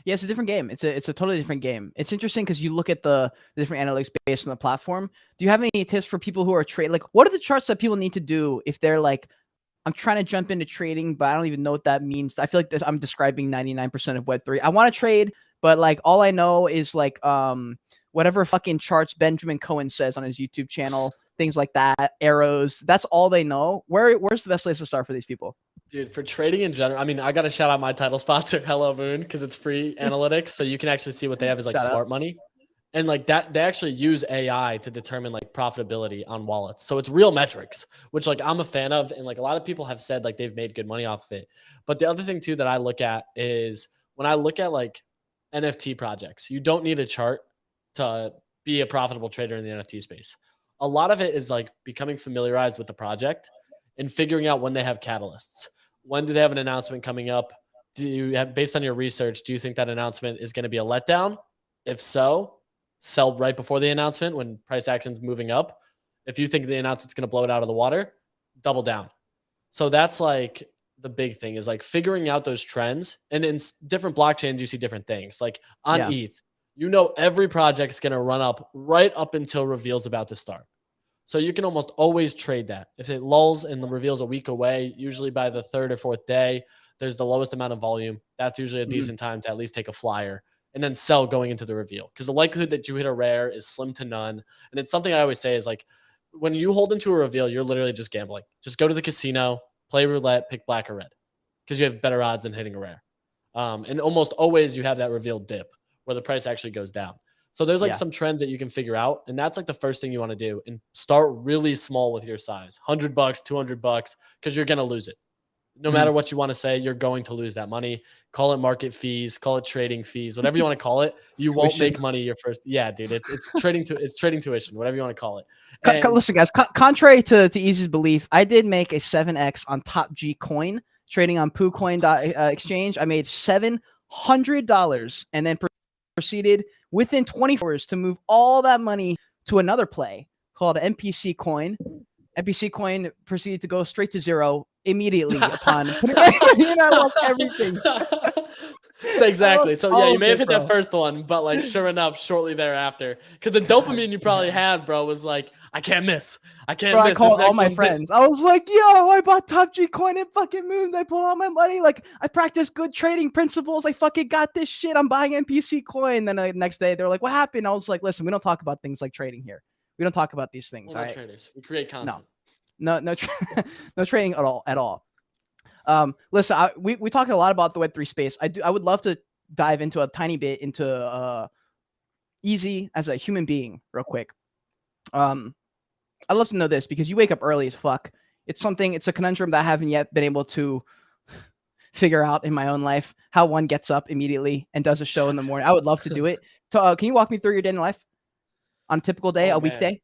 Yeah, it's a different game. It's a totally different game. It's interesting because you look at the different analytics based on the platform. Do you have any tips for people who are trading? Like, what are the charts that people need to do if they're like, I'm trying to jump into trading, but I don't even know what that means. I feel like I'm describing 99% of Web3. I want to trade, but like all I know is like whatever fucking charts Benjamin Cohen says on his YouTube channel. Things like that, arrows. That's all they know. Where's the best place to start for these people? Dude, for trading in general, I mean, I got to shout out my title sponsor, Hello Moon, because it's free analytics. So you can actually see what they have is like smart money. And like that, they actually use AI to determine like profitability on wallets. So it's real metrics, which like I'm a fan of. And like a lot of people have said like they've made good money off of it. But the other thing too that I look at is when I look at like NFT projects, you don't need a chart to be a profitable trader in the NFT space. A lot of it is like becoming familiarized with the project and figuring out when they have catalysts. When do they have an announcement coming up? Do you have, based on your research, do you think that announcement is going to be a letdown? If so, sell right before the announcement when price action's moving up. If you think the announcement's going to blow it out of the water, double down. So that's like the big thing is like figuring out those trends. And in different blockchains, you see different things. Like on ETH, you know every project's going to run up right up until reveal's about to start. So you can almost always trade that. If it lulls and the reveal's a week away, usually by the 3rd or 4th day, there's the lowest amount of volume. That's usually a decent time to at least take a flyer and then sell going into the reveal. Because the likelihood that you hit a rare is slim to none. And it's something I always say is like, when you hold into a reveal, you're literally just gambling. Just go to the casino, play roulette, pick black or red. Because you have better odds than hitting a rare. And almost always you have that reveal dip where the price actually goes down. So there's like some trends that you can figure out. And that's like the first thing you want to do, and start really small with your size, $100, $200, because you're going to lose it. No matter what you want to say, you're going to lose that money. Call it market fees, call it trading fees, whatever you want to call it. You won't make money your first. Yeah, dude, it's trading tuition, whatever you want to call it. And listen, guys, contrary to Easy's belief, I did make a 7x on Top G Coin trading on PooCoin.exchange. I made $700 and then proceeded within 24 hours to move all that money to another play called MPC Coin. MPC Coin proceeded to go straight to zero immediately upon I lost everything. So exactly. So yeah, you may have hit that first one, but like sure enough, shortly thereafter, because the dopamine you probably had, bro, was like, I can't miss. I can't miss. I called all my friends. I was like, yo, I bought Top G Coin and fucking moved. I pulled all my money. Like I practiced good trading principles. I fucking got this shit. I'm buying MPC Coin. Then the next day they're like, what happened? I was like, listen, we don't talk about things like trading here. We don't talk about these things. We're not traders. We create content. No trading at all. Listen, we talked a lot about the Web3 space. I would love to dive into a tiny bit into Easy as a human being real quick. I'd love to know this because you wake up early as fuck. It's a conundrum that I haven't yet been able to figure out in my own life, how one gets up immediately and does a show in the morning. I would love to do it. So, can you walk me through your day in life on a typical day, weekday?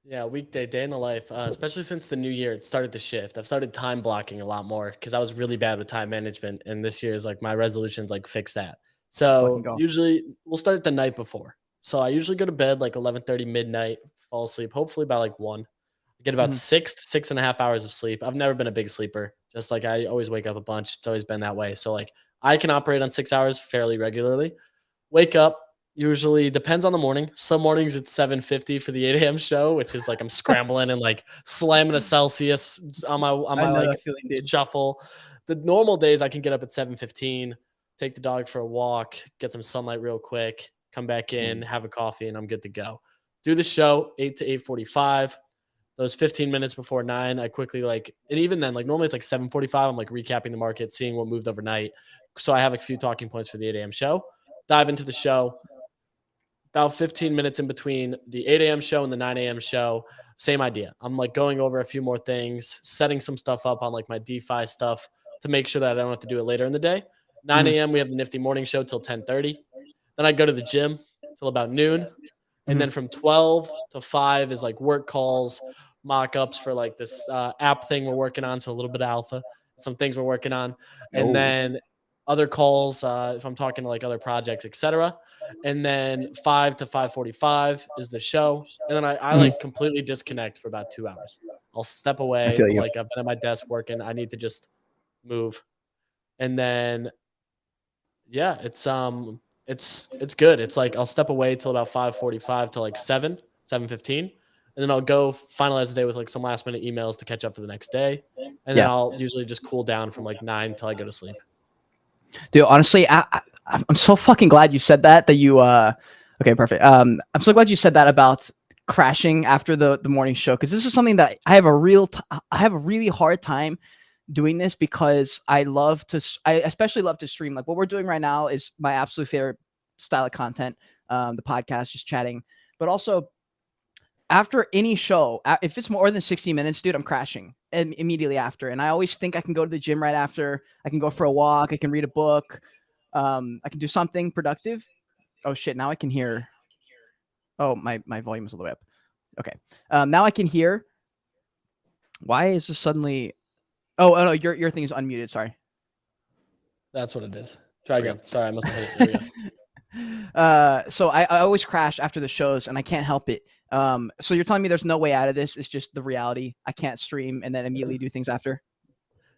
Yeah, weekday, day in the life, especially since the new year, it started to shift. I've started time blocking a lot more because I was really bad with time management. And this year is like my resolutions like fix that. Let's fucking So go. usually we'll start the night before. So I usually go to bed like 11:30 midnight, fall asleep, hopefully by like 1. I get about Mhm. 6 to 6.5 hours of sleep. I've never been a big sleeper. Just like I always wake up a bunch. It's always been that way. So like I can operate on 6 hours fairly regularly. Wake up, usually depends on the morning. Some mornings it's 7:50 for the 8 a.m. show, which is like I'm scrambling and like slamming a Celsius on I my know like that feeling, dude. shuffle. The normal days I can get up at 7:15, take the dog for a walk, get some sunlight real quick, come back in, King. have a coffee, and I'm good to go. Do the show 8 to 8:45. Those 15 minutes before 9, I quickly like, and even then, like normally it's like 7:45. I'm like recapping the market, seeing what moved overnight. So I have a few talking points for the 8 a.m. show. Dive into the show about 15 minutes in between the 8 a.m. show and the 9 a.m. show. Same idea. I'm like going over a few more things, setting some stuff up on like my DeFi stuff to make sure that I don't have to do it later in the day. 9 Mhm. a.m. we have the Nifty morning show till 10:30. Then I go to the gym till about noon. And Mhm. then from 12 to 5 is like work calls, mock-ups for like this app thing we're working on. So a little bit of alpha, some things we're working on. And Oh. then other calls if I'm talking to like other projects, etc. And then 5 to 5:45 is the show. And then I Mhm. like completely disconnect for about 2 hours. I'll step I away. feel I'm you. like, I've been at my desk working. I need to just move. And then yeah, it's good. It's like I'll step away till about 5:45 to like 7:15, and then I'll go finalize the day with like some last minute emails to catch up for the next day. And then Yeah. I'll usually just cool down from like 9 till I go to sleep. Dude, honestly, I'm so fucking glad you said that. That you okay, perfect. I'm so glad you said that about crashing after the morning show, because this is something that I have I have a really hard time doing this, because I especially love to stream. Like what we're doing right now is my absolute favorite style of content. The podcast, just chatting, but also after any show, if it's more than 60 minutes, dude, I'm crashing immediately after. And I always think I can go to the gym right after. I can go for a walk. I can read a book. I can do something productive. Oh shit! Now I can hear. Oh, my volume is all the way up. Okay. Now I can hear. Why is this suddenly? Oh no, your thing is unmuted. Sorry. That's what it is. Try There again. Sorry, I must have hit it. There we go. we go. So I always crash after the shows, and I can't help it. So you're telling me there's no way out of this? It's just the reality. I can't stream and then immediately do things after.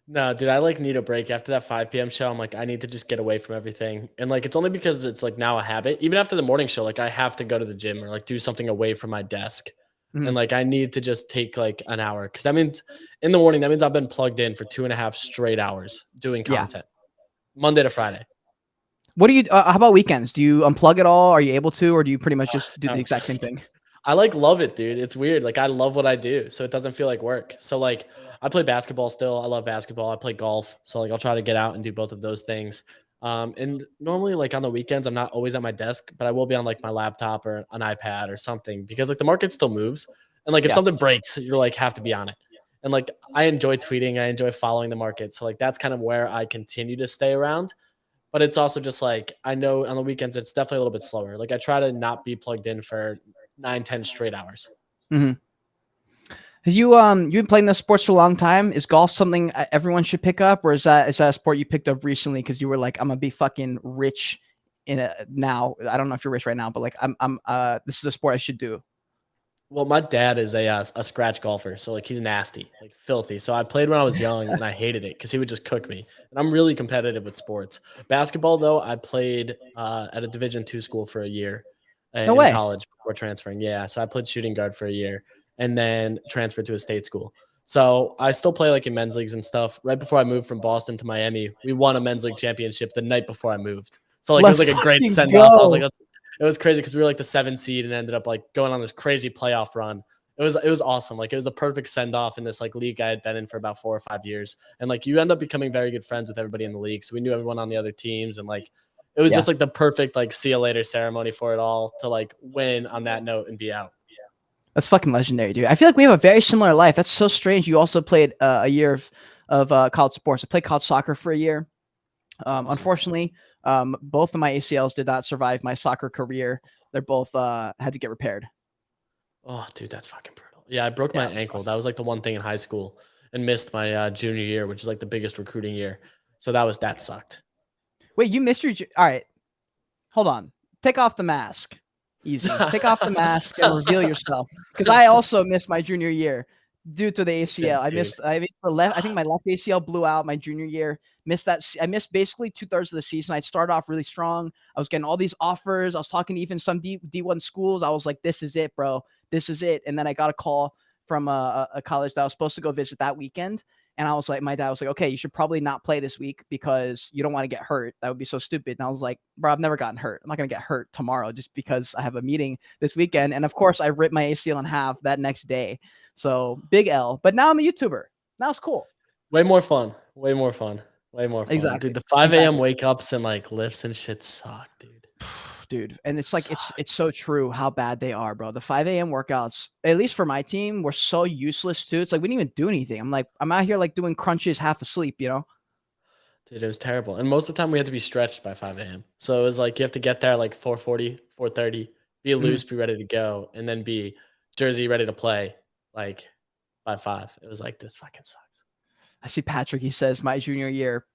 No, dude, I like need a break after that 5 p.m. show. I'm like, I need to just get away from everything. And like, it's only because it's like now a habit. Even after the morning show, like I have to go to the gym or like do something away from my desk. And Mhm. like, I need to just take like an hour. Cause that means in the morning, that means I've been plugged in for 2.5 straight hours doing Yeah. content Monday to Friday. What do you? How about weekends? Do you unplug at all? Are you able to, or do you pretty much just do the No. exact same thing? I like love it, dude. It's weird. Like I love what I do, so it doesn't feel like work. So like I play basketball still. I love basketball. I play golf. So like I'll try to get out and do both of those things. And normally like on the weekends, I'm not always at my desk, but I will be on like my laptop or an iPad or something because like the market still moves. And like if Yeah. something breaks, you're like have to be on it. And like I enjoy tweeting, I enjoy following the market. So like that's kind of where I continue to stay around. But it's also just like I know on the weekends it's definitely a little bit slower. Like I try to not be plugged in for 9, 10 straight hours. Hmm. Have you you've been playing those sports for a long time? Is golf something everyone should pick up, or is that a sport you picked up recently because you were like, I'm gonna be fucking rich in a now? I don't know if you're rich right now, but like I'm this is a sport I should do. Well, my dad is a scratch golfer, so like he's nasty, like filthy. So I played when I was young, and I hated it because he would just cook me. And I'm really competitive with sports. Basketball, though, I played at a Division II school for a year No in way. college before transferring. Yeah, so I played shooting guard for a year, and then transferred to a state school. So I still play like in men's leagues and stuff. Right before I moved from Boston to Miami, we won a men's league championship the night before I moved. So like it was Let's like a great fucking send off. I was like, go. it was crazy because we were like the 7 seed and ended up like going on this crazy playoff run. It was awesome. Like it was a perfect send off in this like league I had been in for about 4 or 5 years. And like you end up becoming very good friends with everybody in the league. So we knew everyone on the other teams, and like it was Yeah, just like the perfect like see you later ceremony for it all to like win on that note and be out. that's fucking legendary, dude. I feel like we have a very similar life. That's so strange. You also played a year of college sports. I played college soccer for a year. Awesome. Unfortunately, both of my ACLs did not survive my soccer career. They're both had to get repaired. Oh, dude, that's fucking brutal. Yeah, I broke my Yeah. ankle. That was like the one thing in high school and missed my junior year, which is like the biggest recruiting year. So that sucked. Wait, you missed your all right. Hold on. Take off the mask. Easy. Take off the mask and reveal yourself. Because I also missed my junior year due to the ACL. I Dude. missed. I missed the left. I think my left ACL blew out my junior year. Missed that. I missed basically 2/3 of the season. I started off really strong. I was getting all these offers. I was talking to even some D1 schools. I was like, "This is it, bro. This is it." And then I got a call from a college that I was supposed to go visit that weekend. And I was like, my dad was like, okay, you should probably not play this week because you don't want to get hurt. That would be so stupid. And I was like, bro, I've never gotten hurt. I'm not going to get hurt tomorrow just because I have a meeting this weekend. And of course, I ripped my ACL in half that next day. So big L. But now I'm a YouTuber. Now it's cool. Way more fun. Way more fun. Way more fun. Exactly. Dude, the 5 a.m. wake ups and like lifts and shit suck, dude. Dude, and it's like it's so true how bad they are, bro. The 5 a.m. workouts, at least for my team, were so useless too. It's like we didn't even do anything. I'm out here like doing crunches half asleep, you know? Dude, it was terrible. And most of the time we had to be stretched by 5 a.m. So it was like you have to get there like 4:40, 4:30, be loose, be ready to go, and then be jersey ready to play like by 5. It was like, this fucking sucks. I see Patrick, he says, my junior year,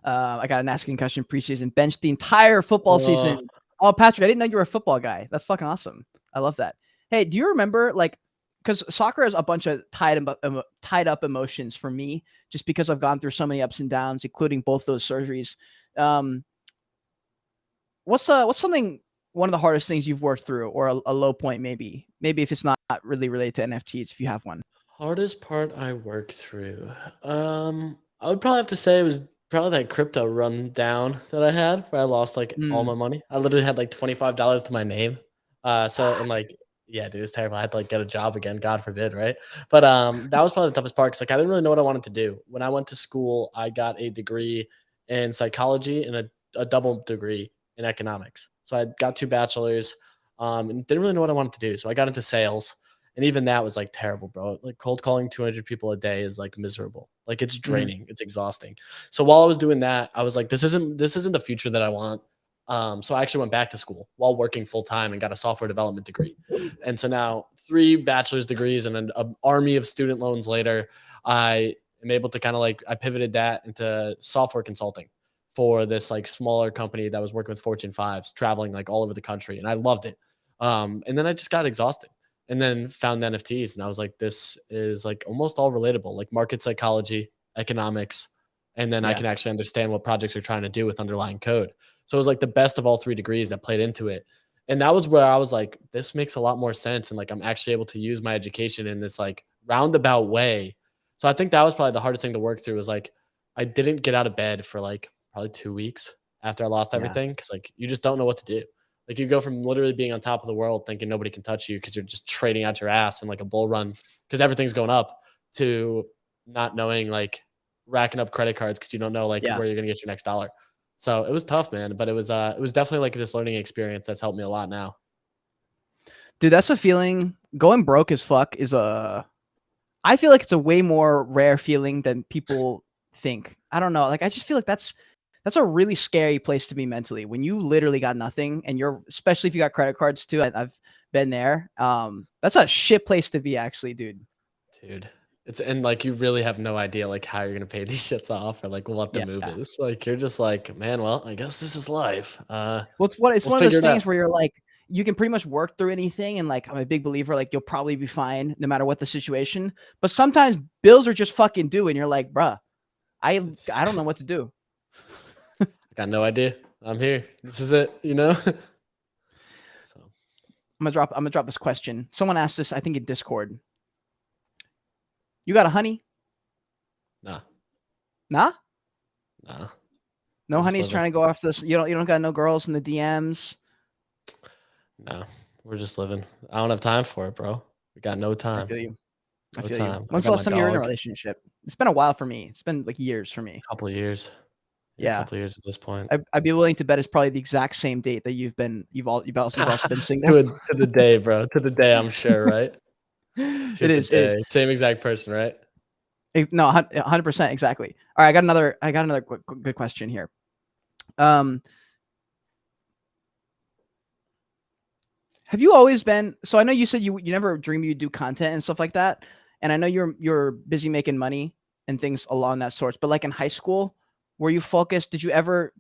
I got an asking concussion preseason, benched the entire football season. Oh, Patrick, I didn't know you were a football guy. That's fucking awesome. I love that. Hey, do you remember like, because soccer has a bunch of tied up emotions for me, just because I've gone through so many ups and downs, including both those surgeries. What's something, one of the hardest things you've worked through, or a low point, maybe if it's not really related to NFTs, if you have one? Hardest part I worked through. I would probably have to say it was probably that crypto rundown that I had where I lost like all my money. I literally had like $25 to my name. And like, yeah, dude, it was terrible. I had to like get a job again, God forbid, right? But that was probably the toughest part because like I didn't really know what I wanted to do. When I went to school, I got a degree in psychology and a double degree in economics. So I got 2 bachelors, and didn't really know what I wanted to do. So I got into sales. And even that was like terrible, bro. Like cold calling 200 people a day is like miserable. Like it's draining. It's exhausting. So while I was doing that, I was like, this isn't the future that I want. So I actually went back to school while working full time and got a software development degree. And so now 3 bachelor's degrees and an army of student loans later, I am able to kind of like, I pivoted that into software consulting for this like smaller company that was working with Fortune 5s, traveling like all over the country. And I loved it. And then I just got exhausted. And then found NFTs, and I was like, this is like almost all relatable, like market psychology, economics, and then I can actually understand what projects are trying to do with underlying code. So it was like the best of all 3 degrees that played into it. And that was where I was like, this makes a lot more sense. And like, I'm actually able to use my education in this like roundabout way. So I think that was probably the hardest thing to work through was like, I didn't get out of bed for like probably 2 weeks after I lost everything. Cause like, you just don't know what to do. Like you go from literally being on top of the world thinking nobody can touch you because you're just trading out your ass in like a bull run because everything's going up to not knowing, like racking up credit cards because you don't know like where you're gonna get your next dollar. So it was tough, man. But it was definitely like this learning experience that's helped me a lot now. Dude, that's a feeling. Going broke as fuck is I feel like it's a way more rare feeling than people think. I don't know. Like I just feel like that's a really scary place to be mentally when you literally got nothing and you're, especially if you got credit cards too. I've been there. That's a shit place to be, actually, dude. It's, and like you really have no idea like how you're gonna pay these shits off or like what the move is. Like you're just like, man, well, I guess this is life. Well, it's one of those things where you're like, you can pretty much work through anything, and like I'm a big believer, like you'll probably be fine no matter what the situation. But sometimes bills are just fucking due, and you're like, bruh, I don't know what to do. I got no idea. I'm here. This is it, you know? So I'm gonna drop this question. Someone asked this, I think, in Discord. You got a honey? Nah? No Just honey's living. trying to go after this. You don't got no girls in the DMs. No, we're just living. I don't have time for it, bro. We got no time. I feel you. No time. When's the last time you were in a relationship? It's been a while for me. It's been like years for me. A couple of years. Yeah. A couple of years at this point. I'd be willing to bet it's probably the exact same date that you've also been single. to the day, bro. To the day, I'm sure, right? It is. Same exact person, right? No, 100%, exactly. All right, I got another good question here. Have you always been, so I know you said you never dreamed you'd do content and stuff like that. And I know you're busy making money and things along that sorts, but like in high school, were you focused? Did you ever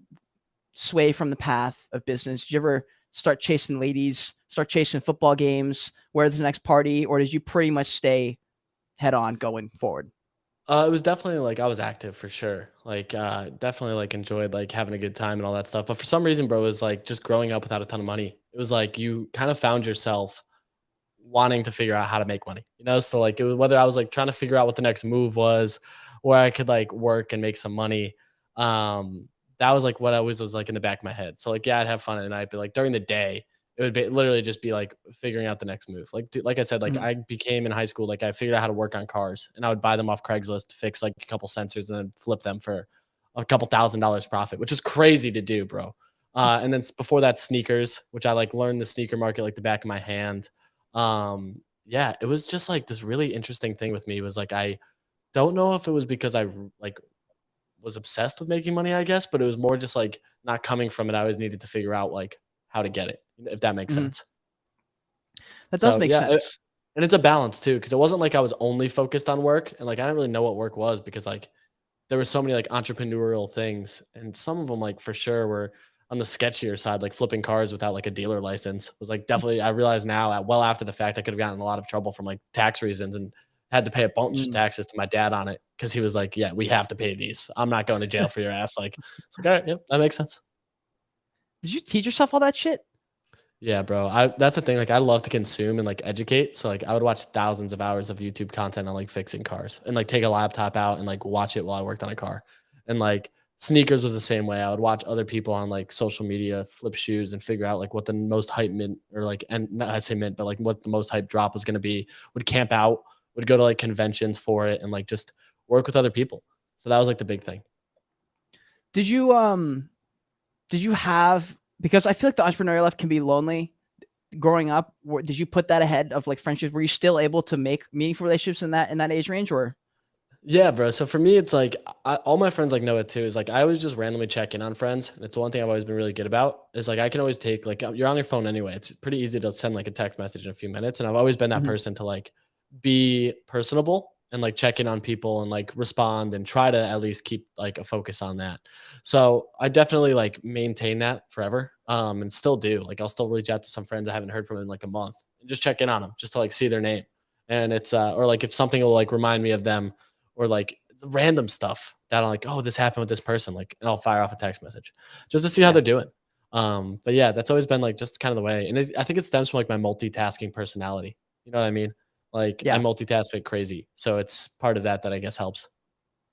sway from the path of business? Did you ever start chasing ladies, start chasing football games? Where's the next party? Or did you pretty much stay head on going forward? It was definitely like I was active for sure. Like definitely like enjoyed like having a good time and all that stuff. But for some reason, bro, it was like just growing up without a ton of money. It was like you kind of found yourself wanting to figure out how to make money. You know, so like it was whether I was like trying to figure out what the next move was, where I could like work and make some money. That was like what I was like in the back of my head. So like yeah, I'd have fun at night, but like during the day, it would be literally just be like figuring out the next move. Like I said, like Mhm. I became in high school, like I figured out how to work on cars and I would buy them off Craigslist to fix like a couple sensors and then flip them for a couple $1,000 profit, which is crazy to do, bro. And then before that, sneakers, which I like learned the sneaker market like the back of my hand. Yeah, it was just like this really interesting thing with me was like I don't know if it was because like was obsessed with making money, I guess, but it was more just like not coming from it. I always needed to figure out like how to get it, if that makes Mhm. sense. That does So make yeah, sense. and it's a balance too, because it wasn't like I was only focused on work and like I didn't really know what work was because like there were so many like entrepreneurial things and some of them like for sure were on the sketchier side, like flipping cars without like a dealer license was like definitely I realize now well after the fact I could have gotten in a lot of trouble from like tax reasons and had to pay a bunch of Mm. taxes to my dad on it because he was like, yeah, we have to pay these. I'm not going to jail for your ass. Like it's like, all right, yep, that makes sense. Did you teach yourself all that shit? Yeah, bro. I that's the thing. Like, I love to consume and like educate. So like, I would watch thousands of hours of YouTube content on like fixing cars, and like take a laptop out and like watch it while I worked on a car. And like sneakers was the same way. I would watch other people on like social media flip shoes and figure out like what the most hype mint or like and not I say mint, but like what the most hype drop was going to be. Would camp out. Would go to like conventions for it and like just work with other people. So that was like the big thing. Did you did you have, because I feel like the entrepreneurial life can be lonely growing up, did you put that ahead of like friendships? Were you still able to make meaningful relationships in that age range, or? Yeah, bro. So for me, it's like all my friends like know it too. Is like I always just randomly check in on friends, and it's the one thing I've always been really good about. Is like I can always take like you're on your phone anyway. It's pretty easy to send like a text message in a few minutes, and I've always been that Mhm. person to like be personable and like check in on people and like respond and try to at least keep like a focus on that. So I definitely like maintain that forever, and still do. Like I'll still reach out to some friends I haven't heard from in like a month and just check in on them just to like see their name, and it's or like if something will like remind me of them or like random stuff that I'm like, oh, this happened with this person, like, and I'll fire off a text message just to see how Yeah. they're doing. But yeah, that's always been like just kind of the way, and I think it stems from like my multitasking personality. You know what I mean? Like I Yeah. multitask like crazy, so it's part of that that I guess helps.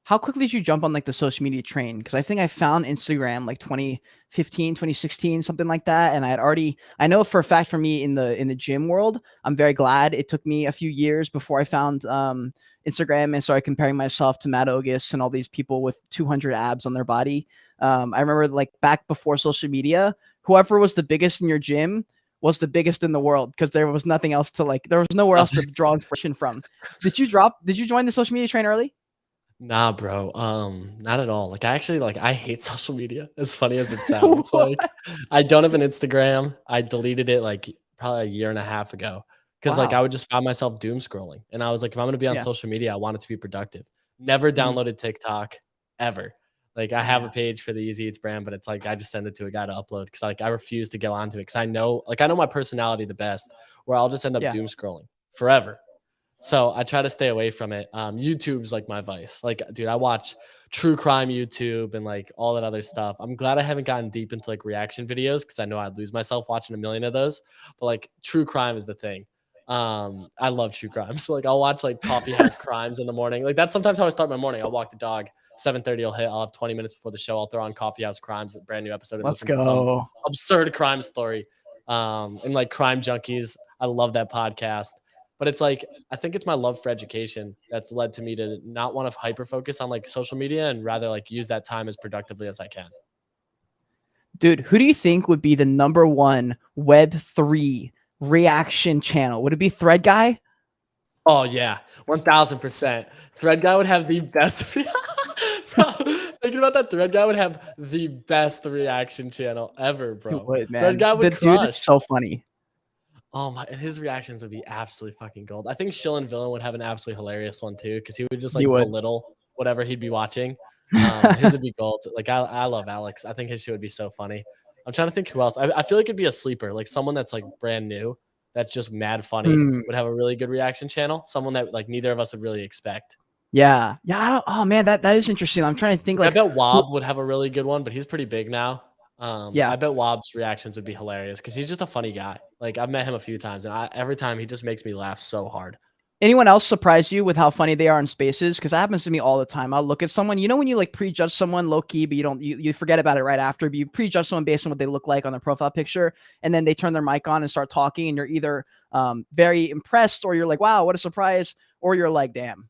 How quickly did you jump on like the social media train? Because I think I found Instagram like 2015, 2016, something like that. And I had already, I know for a fact for me in the gym world, I'm very glad it took me a few years before I found Instagram and started comparing myself to Matt Ogus and all these people with 200 abs on their body. I remember like back before social media, whoever was the biggest in your gym was the biggest in the world because there was nothing else to like, there was nowhere else to draw inspiration from. Did you join the social media train early? Nah, bro. Not at all. Like I actually like I hate social media. As funny as it sounds. Like I don't have an Instagram. I deleted it like probably a year and a half ago. Cause like I Wow. would just find myself doom scrolling. And I was like, if I'm gonna be on Yeah. social media, I want it to be productive. Never Mhm. downloaded TikTok ever. Like I have a Yeah. page for the Easy Eats brand, but it's like I just send it to a guy to upload because like I refuse to go onto it because I know my personality the best where I'll just end up Yeah. doom scrolling forever. So I try to stay away from it. YouTube's like my vice. Like, dude, I watch true crime YouTube and like all that other stuff. I'm glad I haven't gotten deep into like reaction videos because I know I'd lose myself watching a million of those. But like true crime is the thing. I love true crime. So like I'll watch like coffee house crimes in the morning. Like that's sometimes how I start my morning. I'll walk the dog. 7:30 will hit. I'll have 20 minutes before the show. I'll throw on coffee house crimes, a brand new episode, and Let's listen to some go. absurd crime story. And like crime junkies. I love that podcast. But it's like I think it's my love for education that's led to me to not want to hyper focus on like social media and rather like use that time as productively as I can. Dude, who do you think would be the number one Web3 reaction channel? Would it be Thread Guy? Oh yeah, 1000%. Thread guy would have the best. Bro, thinking about that, Thread guy would have the best reaction channel ever, It bro. would, Thread man. guy The would dude is crush. so funny. Oh my, and his reactions would be absolutely fucking gold. I think Shill and Villain would have an absolutely hilarious one too, because he would just You like would. belittle whatever he'd be watching. His would be gold. Like I love Alex. I think his shit would be so funny. I'm trying to think who else. I feel like it'd be a sleeper, like someone that's like brand new, that's just mad funny, Hmm. would have a really good reaction channel. Someone that like neither of us would really expect. Yeah. Yeah. Oh man, that is interesting. I'm trying to think I like bet who, Wob would have a really good one, but he's pretty big now. yeah. I bet Wob's reactions would be hilarious because he's just a funny guy. Like I've met him a few times, and every time he just makes me laugh so hard. Anyone else surprise you with how funny they are in spaces? Because that happens to me all the time. I'll look at someone, you know, when you like prejudge someone low key, but you forget about it right after, but you prejudge someone based on what they look like on their profile picture, and then they turn their mic on and start talking, and you're either very impressed, or you're like, wow, what a surprise, or you're like, damn.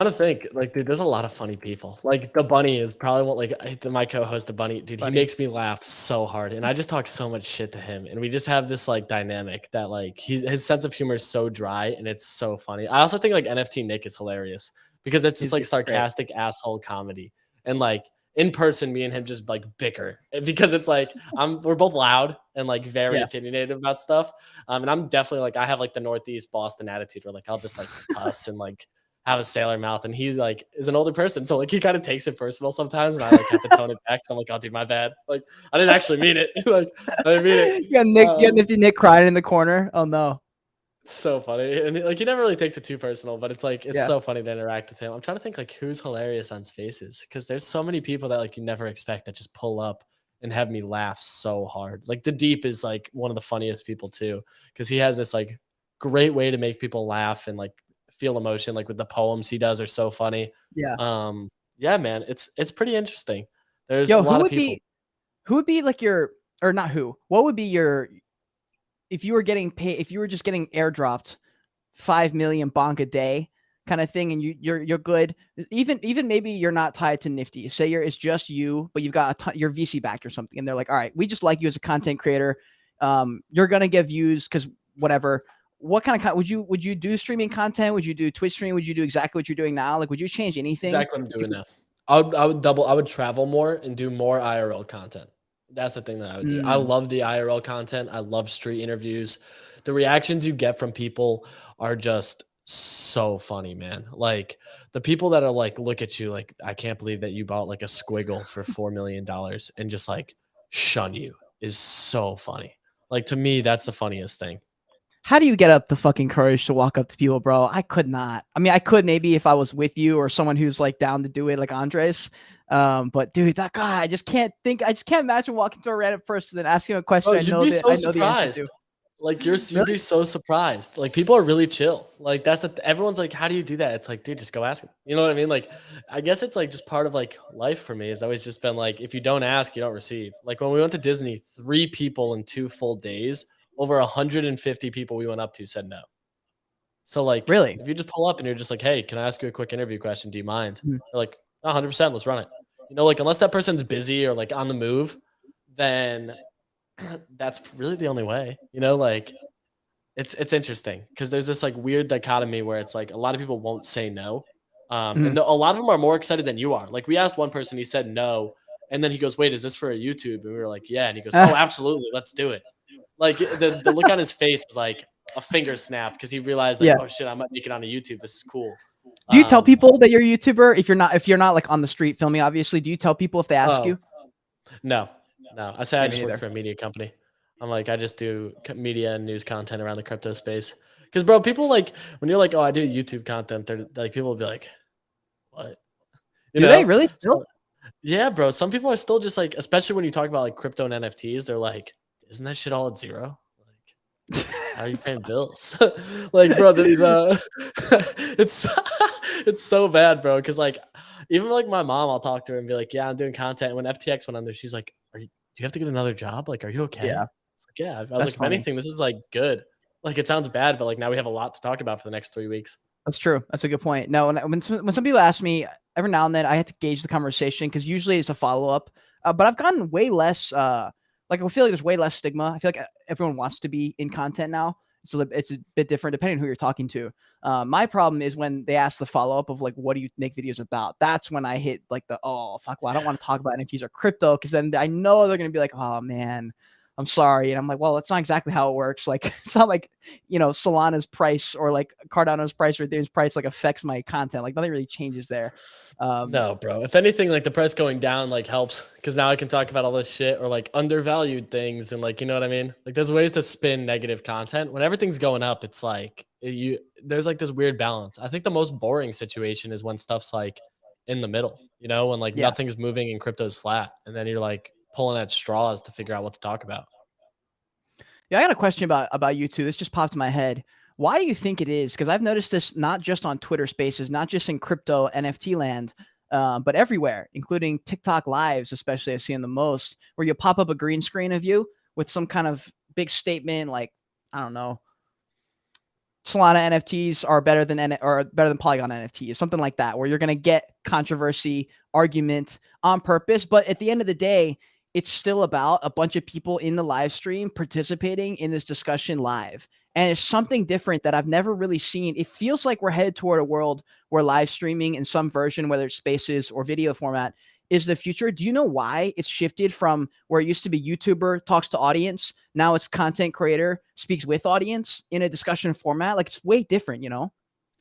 I don't think like dude, there's a lot of funny people. Like the bunny is probably what my co-host the bunny dude. He Funny. makes me laugh so hard, and I just talk so much shit to him, and we just have this like dynamic that like his sense of humor is so dry and it's so funny. I also think like NFT Nick is hilarious because it's just like He's great. sarcastic asshole comedy, and like in person, me and him just like bicker because it's like we're both loud and like very Yeah. opinionated about stuff. And I'm definitely like I have like the Northeast Boston attitude where like I'll just like cuss and like have a sailor mouth, and he like is an older person, so like he kind of takes it personal sometimes, and I like have to tone it back. So I'm like, oh dude, my bad. Like I didn't actually mean it. Like I didn't mean it. You got Nifty Nick crying in the corner. Oh no. It's so funny, and like he never really takes it too personal, but it's like it's Yeah. so funny to interact with him. I'm trying to think like who's hilarious on Spaces because there's so many people that like you never expect that just pull up and have me laugh so hard. Like the Deep is like one of the funniest people too because he has this like great way to make people laugh and like feel emotion. Like with the poems he does are so funny. Yeah. Yeah, man, it's pretty interesting. There's a Yo, lot of people. who would be like your, or not who? What would be your, if you were getting paid, if you were just getting airdropped 5 million bonk a day kind of thing, and you're good. Even maybe you're not tied to Nifty. Say it's just you, but you've got a ton, you're VC backed or something, and they're like, all right, we just like you as a content creator. You're gonna get views because whatever. What kind of would you do streaming content? Would you do Twitch stream? Would you do exactly what you're doing now? Like, would you change anything? Exactly what I'm doing now. I would travel more and do more IRL content. That's the thing that I would do. I love the IRL content. I love street interviews. The reactions you get from people are just so funny, man. Like the people that are like, look at you, like, I can't believe that you bought like a squiggle for $4 million and just like shun you is so funny. Like to me, that's the funniest thing. How do you get up the fucking courage to walk up to people, bro? I could not. I mean, I could maybe if I was with you or someone who's like down to do it, like Andres. But dude, that guy, I just can't imagine walking to a random person and asking him a question. Oh, I you'd know be that so I know the answer surprised. to. Like you'd Really? be so surprised. Like people are really chill. Like everyone's like, how do you do that? It's like, dude, just go ask him. You know what I mean? Like, I guess it's like just part of like life for me. It's always just been like, if you don't ask, you don't receive. Like when we went to Disney, 3 people in 2 full days, over 150 people we went up to said no. So like, Really? if you just pull up and you're just like, hey, can I ask you a quick interview question? Do you mind? Mhm. They're like, 100%, let's run it. You know, like unless that person's busy or like on the move, then that's really the only way. You know, like it's interesting because there's this like weird dichotomy where it's like a lot of people won't say no. Mhm. And a lot of them are more excited than you are. Like we asked one person, he said no. And then he goes, wait, is this for a YouTube? And we were like, yeah. And he goes, oh, absolutely. Let's do it. Like the look on his face was like a finger snap because he realized like, Yeah. oh shit, I might make it onto YouTube. This is cool. Do you tell people that you're a YouTuber if you're not like on the street filming? Obviously, do you tell people if they ask you? No. I say Yeah, I me just work neither. for a media company. I'm like, I just do media and news content around the crypto space. Because, bro, people like when you're like, oh, I do YouTube content, they're like, people will be like, what? You Do they know? really still? So, yeah, bro. Some people are still just like, especially when you talk about like crypto and NFTs, they're like, isn't that shit all at zero? Like, how are you paying bills? Like, bro, it's it's so bad, bro. Because like, even like my mom, I'll talk to her and be like, yeah, I'm doing content. When FTX went under, she's like, do you have to get another job? Like, are you okay? Yeah, It's like, yeah. I was that's like, if funny. anything, this is like good. Like, it sounds bad, but like now we have a lot to talk about for the next 3 weeks. That's true. That's a good point. No, when some people ask me, every now and then I have to gauge the conversation because usually it's a follow up. But I've gotten way less. Like I feel like there's way less stigma. I feel like everyone wants to be in content now, so it's a bit different depending on who you're talking to. My problem is when they ask the follow up of like, what do you make videos about? That's when I hit like the, oh fuck, well I don't want to talk about NFTs or crypto because then I know they're gonna be like, oh man, I'm sorry. And I'm like, well, that's not exactly how it works. Like, it's not like, Solana's price or like Cardano's price or Ethereum's price like affects my content. Like nothing really changes there. No, bro. If anything, like the price going down like helps because now I can talk about all this shit or like undervalued things and like, you know what I mean? Like there's ways to spin negative content. When everything's going up, it's like there's like this weird balance. I think the most boring situation is when stuff's like in the middle, when like Yeah. nothing's moving and crypto's flat. And then you're like pulling at straws to figure out what to talk about. Yeah, I got a question about you too. This just popped in my head. Why do you think it is? Because I've noticed this not just on Twitter Spaces, not just in crypto NFT land, but everywhere, including TikTok lives, especially I've seen the most, where you pop up a green screen of you with some kind of big statement, like I don't know, Solana NFTs are better than Polygon NFTs, something like that, where you're going to get controversy, argument on purpose. But at the end of the day, it's still about a bunch of people in the live stream participating in this discussion live. And it's something different that I've never really seen. It feels like we're headed toward a world where live streaming in some version, whether it's spaces or video format, is the future. Do you know why it's shifted from where it used to be YouTuber talks to audience? Now it's content creator speaks with audience in a discussion format. Like it's way different,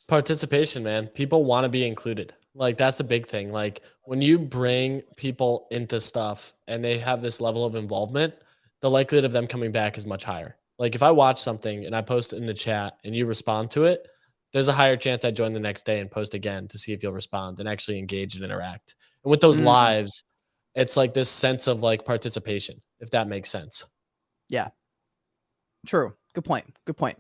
Participation, man. People want to be included. Like that's the big thing. Like when you bring people into stuff and they have this level of involvement, the likelihood of them coming back is much higher. Like if I watch something and I post it in the chat and you respond to it, there's a higher chance I join the next day and post again to see if you'll respond and actually engage and interact. And with those lives, it's like this sense of like participation, if that makes sense. Yeah. True. Good point. Good point.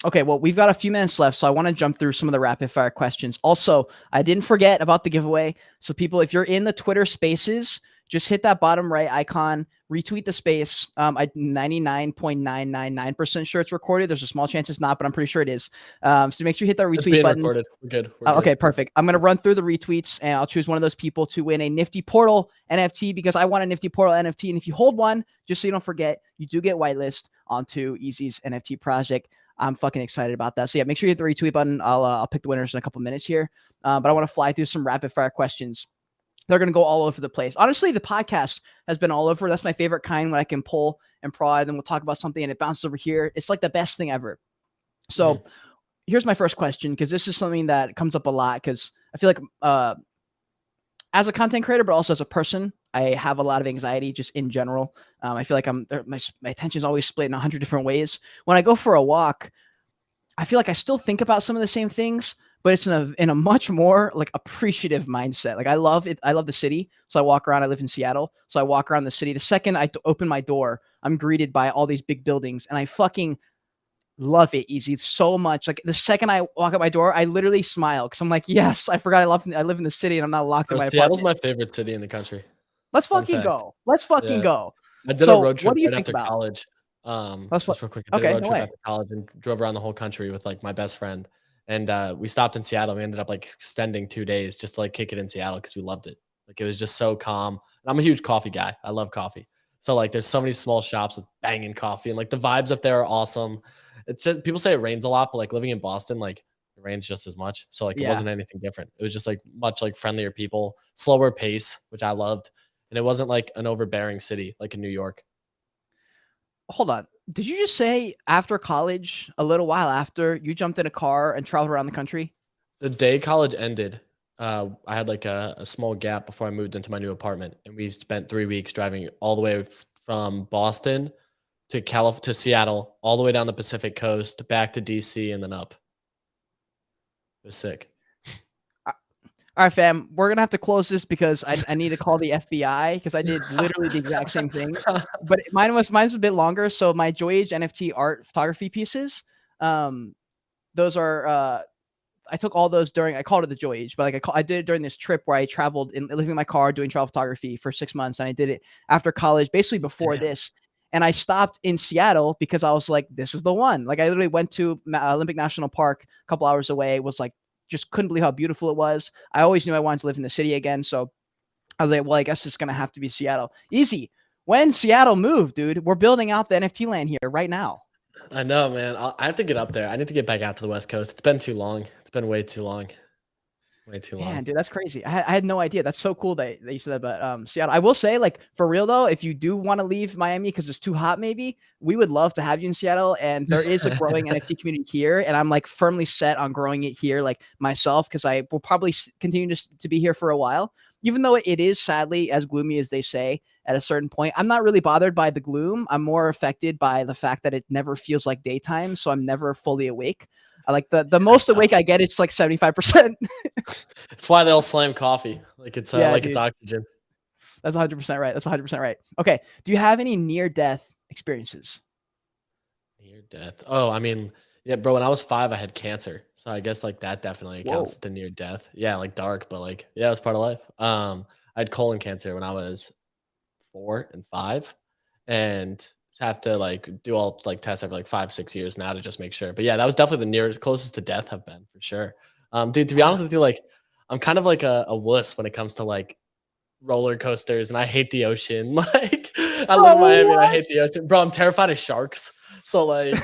Okay, well, we've got a few minutes left, so I want to jump through some of the rapid fire questions. Also, I didn't forget about the giveaway. So people, if you're in the Twitter Spaces, just hit that bottom right icon, retweet the space. I'm 99.999% sure it's recorded. There's a small chance it's not, but I'm pretty sure it is. So make sure you hit that retweet button. Recorded. We're good. Okay, perfect. I'm going to run through the retweets, and I'll choose one of those people to win a Nifty Portal NFT because I want a Nifty Portal NFT. And if you hold one, just so you don't forget, you do get whitelist onto Easy's NFT project. I'm fucking excited about that. So yeah, make sure you hit the retweet button. I'll pick the winners in a couple minutes here. But I want to fly through some rapid fire questions. They're going to go all over the place. Honestly, the podcast has been all over. That's my favorite kind when I can pull and prod and we'll talk about something and it bounces over here. It's like the best thing ever. So here's my first question, because this is something that comes up a lot because I feel like as a content creator, but also as a person, I have a lot of anxiety just in general. I feel like my attention is always split in 100 different ways. When I go for a walk, I feel like I still think about some of the same things, but it's in a much more like appreciative mindset. Like I love it. I love the city. So I walk around. I live in Seattle. So I walk around the city. The second I open my door, I'm greeted by all these big buildings and I fucking love it, Easy, so much. Like the second I walk out my door, I literally smile because I'm like, yes, I forgot I live in the city and I'm not locked in my Seattle's apartment. my favorite city in the country. Let's fucking go. Let's fucking go. I did a road trip right after about? college. Just real quick. I did a road trip after college and drove around the whole country with like my best friend. And we stopped in Seattle. We ended up like extending 2 days just to like kick it in Seattle because we loved it. Like it was just so calm. And I'm a huge coffee guy. I love coffee. So like there's so many small shops with banging coffee and like the vibes up there are awesome. It's just people say it rains a lot, but like living in Boston, like it rains just as much. So like it wasn't anything different. It was just like much like friendlier people, slower pace, which I loved. And it wasn't like an overbearing city like in New York. Hold on. Did you just say after college, a little while after, you jumped in a car and traveled around the country? The day college ended, I had like a small gap before I moved into my new apartment. And we spent 3 weeks driving all the way from Boston to Seattle, all the way down the Pacific coast, back to DC, and then up. It was sick. All right, fam, we're going to have to close this because I need to call the FBI because I did literally the exact same thing. But mine's a bit longer. So my Joyage NFT art photography pieces, those are, I took all those I called it the Joyage, but like I did it during this trip where I traveled and living in my car doing travel photography for 6 months. And I did it after college, basically before this. And I stopped in Seattle because I was like, this is the one. Like I literally went to Olympic National Park a couple hours away, was like, just couldn't believe how beautiful it was. I always knew I wanted to live in the city again. So I was like, well, I guess it's going to have to be Seattle. Easy. When Seattle moved, dude, we're building out the NFT land here right now. I know, man. I have to get up there. I need to get back out to the West Coast. It's been too long. It's been way too long. Way too Man, long. dude, that's crazy. I had no idea. That's so cool that you said that. But Seattle, I will say, like, for real though, if you do want to leave Miami because it's too hot, maybe we would love to have you in Seattle. And there is a growing NFT community here, and I'm like firmly set on growing it here, like myself, because I will probably continue to be here for a while. Even though it is sadly as gloomy as they say at a certain point, I'm not really bothered by the gloom. I'm more affected by the fact that it never feels like daytime, so I'm never fully awake. I like the most Tough. awake I get, it's like 75%. That's why they all slam coffee. Like it's Yeah, it's dude. oxygen. That's 100% right. That's 100% right. Okay. Do you have any near-death experiences? Near death. Oh, I mean, yeah, bro. When I was 5, I had cancer, so I guess like that definitely accounts Whoa. to near death. Yeah, like dark, but like yeah, it's part of life. I had colon cancer when I was 4 and 5, and have to like do all like tests every like 5, 6 years now to just make sure. But yeah, that was definitely the nearest closest to death I've been for sure. Dude, to be Yeah. honest with you, like I'm kind of like a wuss when it comes to like roller coasters, and I hate the ocean. Like I live in Oh, Miami and I what? hate the ocean, bro. I'm terrified of sharks. So like,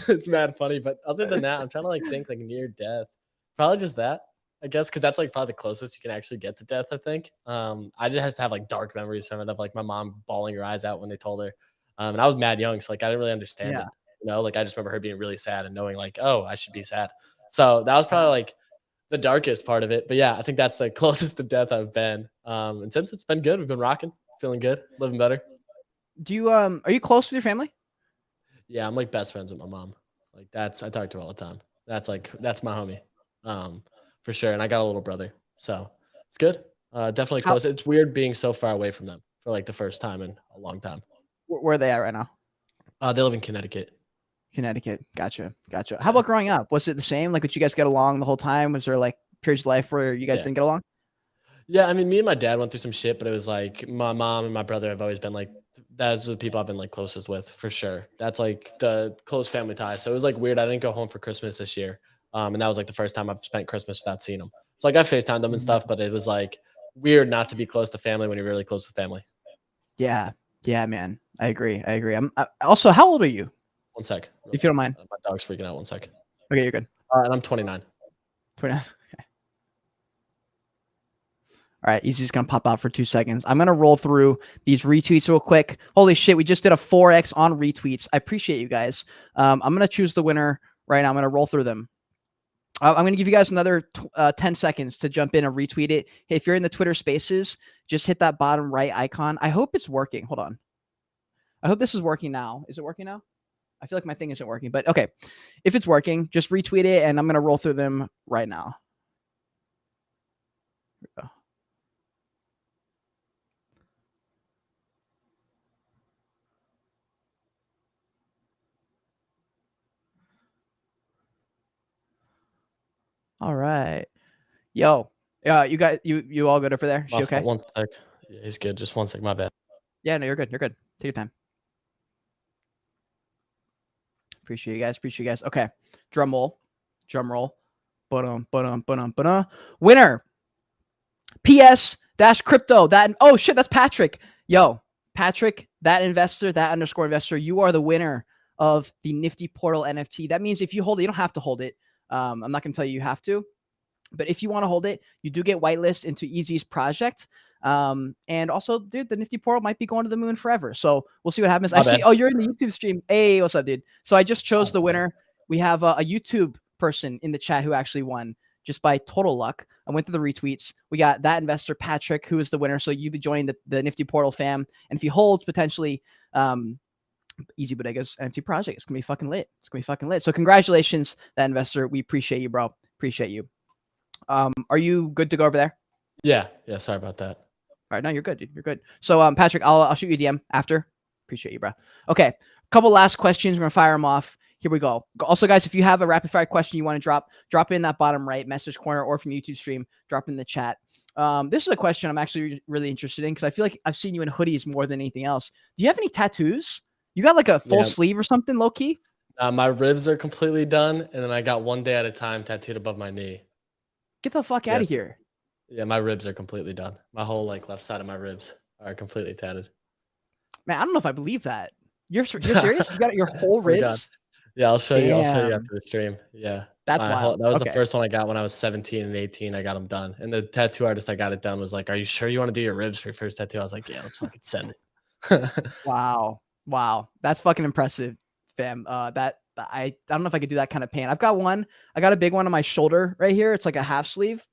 it's mad funny. But other than that, I'm trying to like think like near death. Probably just that, I guess, because that's like probably the closest you can actually get to death. I think. I just have to have like dark memories from it of like my mom bawling her eyes out when they told her, and I was mad young, so like I didn't really understand Yeah. it. You know, like I just remember her being really sad and knowing like, oh, I should be sad. So that was probably like the darkest part of it. But yeah, I think that's the closest to death I've been. And since it's been good, we've been rocking, feeling good, living better. Do you are you close with your family? Yeah, I'm like best friends with my mom. Like I talk to her all the time. That's my homie. For sure. And I got a little brother. So it's good. Definitely How close. It's weird being so far away from them for like the first time in a long time. where are they at right now? They live in Connecticut. Connecticut. Gotcha. Gotcha. How Yeah. about growing up? Was it the same? Like, did you guys get along the whole time? Was there like periods of life where you guys Yeah. didn't get along? Yeah, I mean, me and my dad went through some shit, but it was like my mom and my brother have always been like that's the people I've been like closest with for sure. That's like the close family ties. So it was like weird. I didn't go home for Christmas this year, and that was like the first time I've spent Christmas without seeing them. So like I Facetimed them and Mhm. stuff, but it was like weird not to be close to family when you're really close to family. Yeah. Yeah, man. I agree. I agree. Also, how old are you? One sec, real If you quick. don't mind. My dog's freaking out. One sec. Okay, you're good. And I'm 29. 29. All right, he's just gonna pop out for 2 seconds. I'm gonna roll through these retweets real quick. Holy shit, we just did a 4x on retweets. I appreciate you guys. I'm gonna choose the winner right now. I'm gonna roll through them. I'm gonna give you guys another 10 seconds to jump in and retweet it. Hey, if you're in the Twitter Spaces, just hit that bottom right icon. I hope it's working. Hold on. I hope this is working now. Is it working now? I feel like my thing isn't working, but okay. If it's working, just retweet it, and I'm gonna roll through them right now. Here we go. All right. Yo, you guys, you all good over there? My She fault. okay? One sec. Yeah, he's good. Just one sec. My bad. Yeah, no, you're good. You're good. Take your time. Appreciate you guys. Appreciate you guys. Okay. Drum roll. Drum roll. Ba-dum. Winner. PS dash crypto. That oh shit, that's Patrick. Yo, Patrick, that investor, that underscore investor, you are the winner of the Nifty Portal NFT. That means if you hold it, you don't have to hold it. I'm not gonna tell you have to. But if you want to hold it, you do get whitelist into Easy's project. And also, dude, the Nifty Portal might be going to the moon forever. So we'll see what happens. My I see. bad. Oh, you're in the YouTube stream. Hey, what's up, dude? So I just chose Sorry, the bro. winner. We have a YouTube person in the chat who actually won just by total luck. I went through the retweets. We got that investor, Patrick, who is the winner. So you be joining the Nifty Portal fam. And if he holds potentially Easy Bodega's NFT project, it's going to be fucking lit. It's going to be fucking lit. So congratulations, that investor. We appreciate you, bro. Appreciate you. Are you good to go over there? Yeah. Yeah. Sorry about that. All right, no, you're good, dude. You're good. So, Patrick, I'll shoot you a DM after. Appreciate you, bro. Okay, couple last questions. We're gonna fire them off. Here we go. Also, guys, if you have a rapid fire question you want to drop in that bottom right message corner, or from YouTube stream, drop in the chat. This is a question I'm actually really interested in because I feel like I've seen you in hoodies more than anything else. Do you have any tattoos? You got like a full sleeve or something, low key? My ribs are completely done, and then I got one day at a time tattooed above my knee. Get the fuck out of here. Yeah, my ribs are completely done. My whole like left side of my ribs are completely tatted. Man, I don't know if I believe that. You're serious? You got your whole Swear to God. ribs? Yeah, I'll show you. I'll show you Damn. after the stream. Yeah. That's wild. That was the Okay. first one I got when I was 17 and 18. I got them done. And the tattoo artist I got it done was like, "Are you sure you want to do your ribs for your first tattoo?" I was like, "Yeah, let's fucking send it." Wow. Wow. That's fucking impressive, fam. I don't know if I could do that kind of pain. I've got one. I got a big one on my shoulder right here. It's like a half sleeve.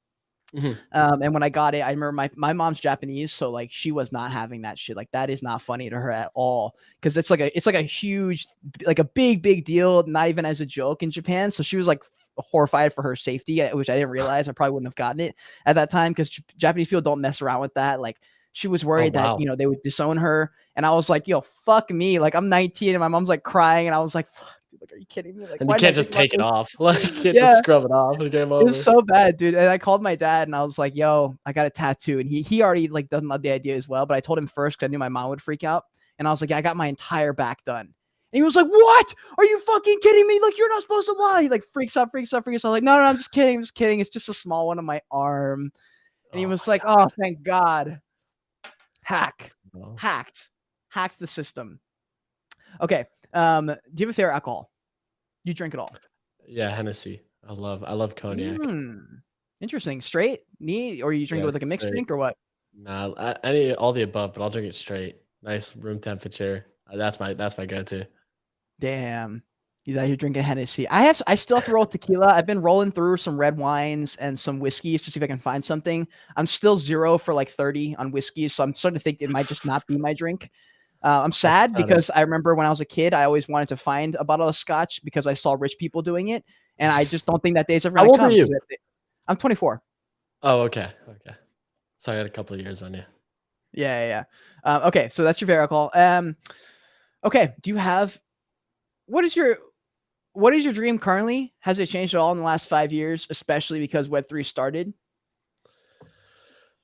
Mhm. And when I got it, I remember my mom's Japanese, so like she was not having that shit. Like that is not funny to her at all because it's like a huge, like a big deal, not even as a joke in Japan. So she was like horrified for her safety, which I didn't realize. I probably wouldn't have gotten it at that time because Japanese people don't mess around with that. Like she was Oh worried that wow. they would disown her, and I was like, yo, fuck me. Like I'm 19 and my mom's like crying, and I was like, fuck, dude, like are you kidding me? Like And you why didn't I can't think just about take it this? off. Like you can't Yeah. just scrub it off. The game It was over. so bad, dude. And I called my dad and I was like, yo, I got a tattoo. And he already like doesn't love the idea as well. But I told him first because I knew my mom would freak out. And I was like, yeah, I got my entire back done. And he was like, what? Are you fucking kidding me? Like, you're not supposed to lie. He like freaks out. Like, no, I'm just kidding. I'm just kidding. It's just a small one on my arm. And he Oh was my like, oh, thank God. god. Hacked the system. Okay. Do you have a favorite alcohol? You drink it all? Yeah, Hennessy. I love cognac. Interesting. Straight, neat, or you drink it Yeah, with like a mixed straight. drink or what? Nah, any all the above, but I'll drink it straight. Nice room temperature. That's my go-to. Damn. He's out here drinking Hennessy. I still have to roll tequila. I've been rolling through some red wines and some whiskeys to see if I can find something. I'm still 0 for like 30 on whiskeys, so I'm starting to think it might just not be my drink. I'm I can sad start it. because I remember when I was a kid, I always wanted to find a bottle of scotch because I saw rich people doing it, and I just don't think that day's ever How gonna old are come. you? I'm 24. Oh, okay. Okay. So I got a couple of years on you. Yeah. Okay, so that's your favorite alcohol. Okay, do you have what is your dream currently? Has it changed at all in the last 5 years, especially because Web3 started?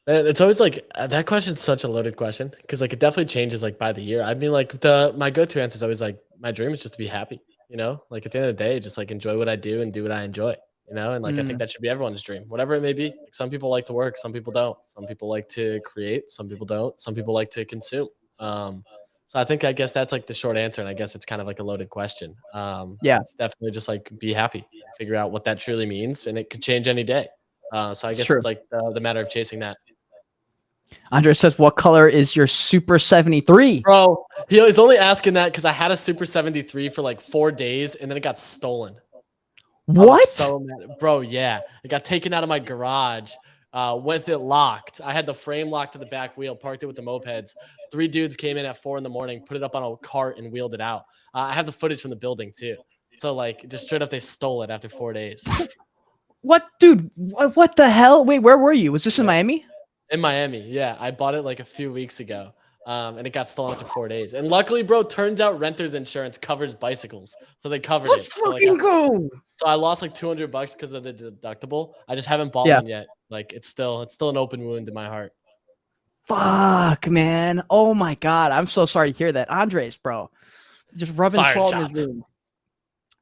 And it's always like that question's such a loaded question because like it definitely changes like by the year. I mean, like my go-to answer is always like my dream is just to be happy, like at the end of the day, just like enjoy what I do and do what I enjoy, and like I think Mm, that should be everyone's dream, whatever it may be. Like some people like to work, some people don't. Some people like to create, some people don't. Some people like to consume. Um, so I guess that's like the short answer, and I guess it's kind of like a loaded question. yeah, It's definitely just like be happy, figure out what that truly means, and it could change any day. So I it's guess true. it's like the matter of chasing that. Andre says, "What color is your Super 73?" Bro, he was only asking that because I had a Super 73 for like 4 days and then it got stolen. I was What? so mad. Bro, yeah. It got taken out of my garage with it locked. I had the frame locked to the back wheel, parked it with the mopeds. 3 dudes came in at 4 in the morning, put it up on a cart and wheeled it out. I have the footage from the building too. So like just straight up they stole it after 4 days. What, dude? What the hell? Wait, where were you? Was this in Yeah. Miami? In Miami, yeah. I bought it like a few weeks ago, and it got stolen after 4 days. And luckily, bro, turns out renter's insurance covers bicycles, so they covered Let's it. fucking go. So I lost like $200 because of the deductible. I just haven't bought Yeah. one yet. Like it's still an open wound in my heart. Fuck, man. Oh my God. I'm so sorry to hear that. Andres, bro. Just rubbing Firing salt in his shots. wound.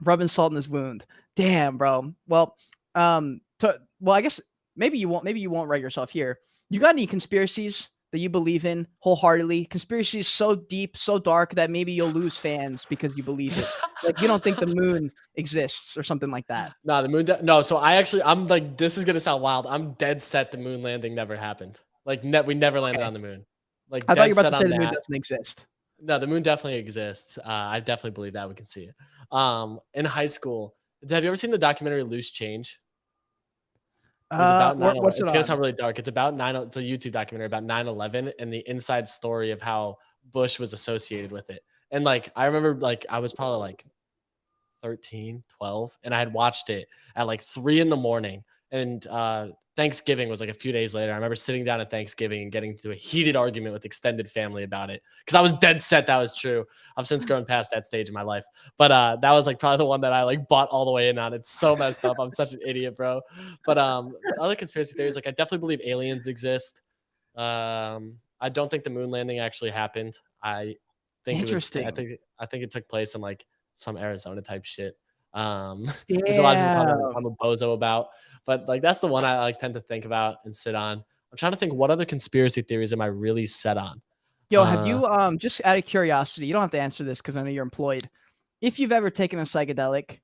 Rubbing salt in his wound. Damn, bro. Well, I guess maybe you won't write yourself here. You got any conspiracies that you believe in wholeheartedly? Conspiracies so deep, so dark that maybe you'll lose fans because you believe it. Like you don't think the moon exists or something like that. Nah, the moon. No, so I'm like, this is gonna sound wild. I'm dead set the moon landing never happened. Like we never landed Okay. on the moon. Like I thought you dead were about set to say on the moon that. doesn't exist. No, the moon definitely exists. I definitely believe that we can see it. In high school, have you ever seen the documentary Loose Change? It was about 9/11. What's it It's gonna on? sound really dark. It's about 9. It's a YouTube documentary about 9/11 and the inside story of how Bush was associated with it. And like I remember, like I was probably like 13, 12, and I had watched it at like 3 in the morning. And Thanksgiving was like a few days later. I remember sitting down at Thanksgiving and getting into a heated argument with extended family about it because I was dead set that was true. I've since grown past that stage in my life, but that was like probably the one that I like bought all the way in on. It's so messed up. I'm such an idiot, bro. But other conspiracy theories, like I definitely believe aliens exist. I don't think the moon landing actually happened. I think it was. Interesting. I think it took place in like some Arizona type shit. Which a lot of people talk about like, Yeah. I'm a bozo about, but like that's the one I like tend to think about and sit on. I'm trying to think what other conspiracy theories am I really set on. Yo, have Uh, you just out of curiosity, you don't have to answer this because I know you're employed. If you've ever taken a psychedelic,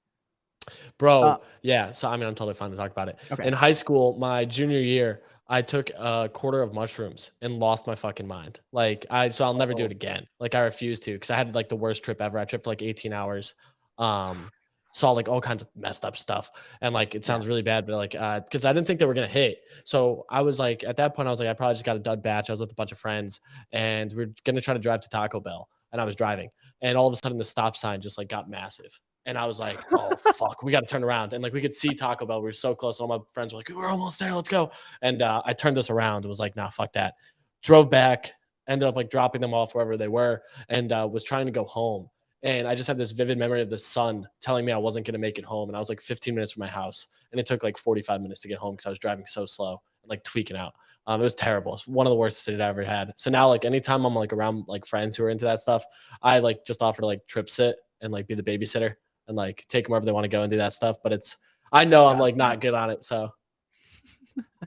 Bro, yeah. So I mean, I'm totally fine to talk about it. Okay. In high school, my junior year, I took a quarter of mushrooms and lost my fucking mind. So I'll never do it again. Like I refuse to because I had like the worst trip ever. I tripped for like 18 hours. Um, saw like all kinds of messed up stuff. And like it Yeah. sounds really bad, but like because I didn't think they were gonna hit. So I was like, at that point, I was like, I probably just got a dud batch. I was with a bunch of friends and we are gonna try to drive to Taco Bell. And I was driving, and all of a sudden the stop sign just like got massive. And I was like, oh, fuck, we got to turn around. And like, we could see Taco Bell. We were so close. All my friends were like, we're almost there. Let's go. And I turned this around and was like, nah, fuck that. Drove back, ended up like dropping them off wherever they were, and was trying to go home. And I just have this vivid memory of the sun telling me I wasn't going to make it home. And I was like 15 minutes from my house. And it took like 45 minutes to get home because I was driving so slow and like tweaking out. It was terrible. It's one of the worst cities I ever had. So now, like, anytime I'm like around like friends who are into that stuff, I like just offer to like trip sit and like be the babysitter and like take them wherever they want to go and do that stuff. But I know I'm like not good on it. So,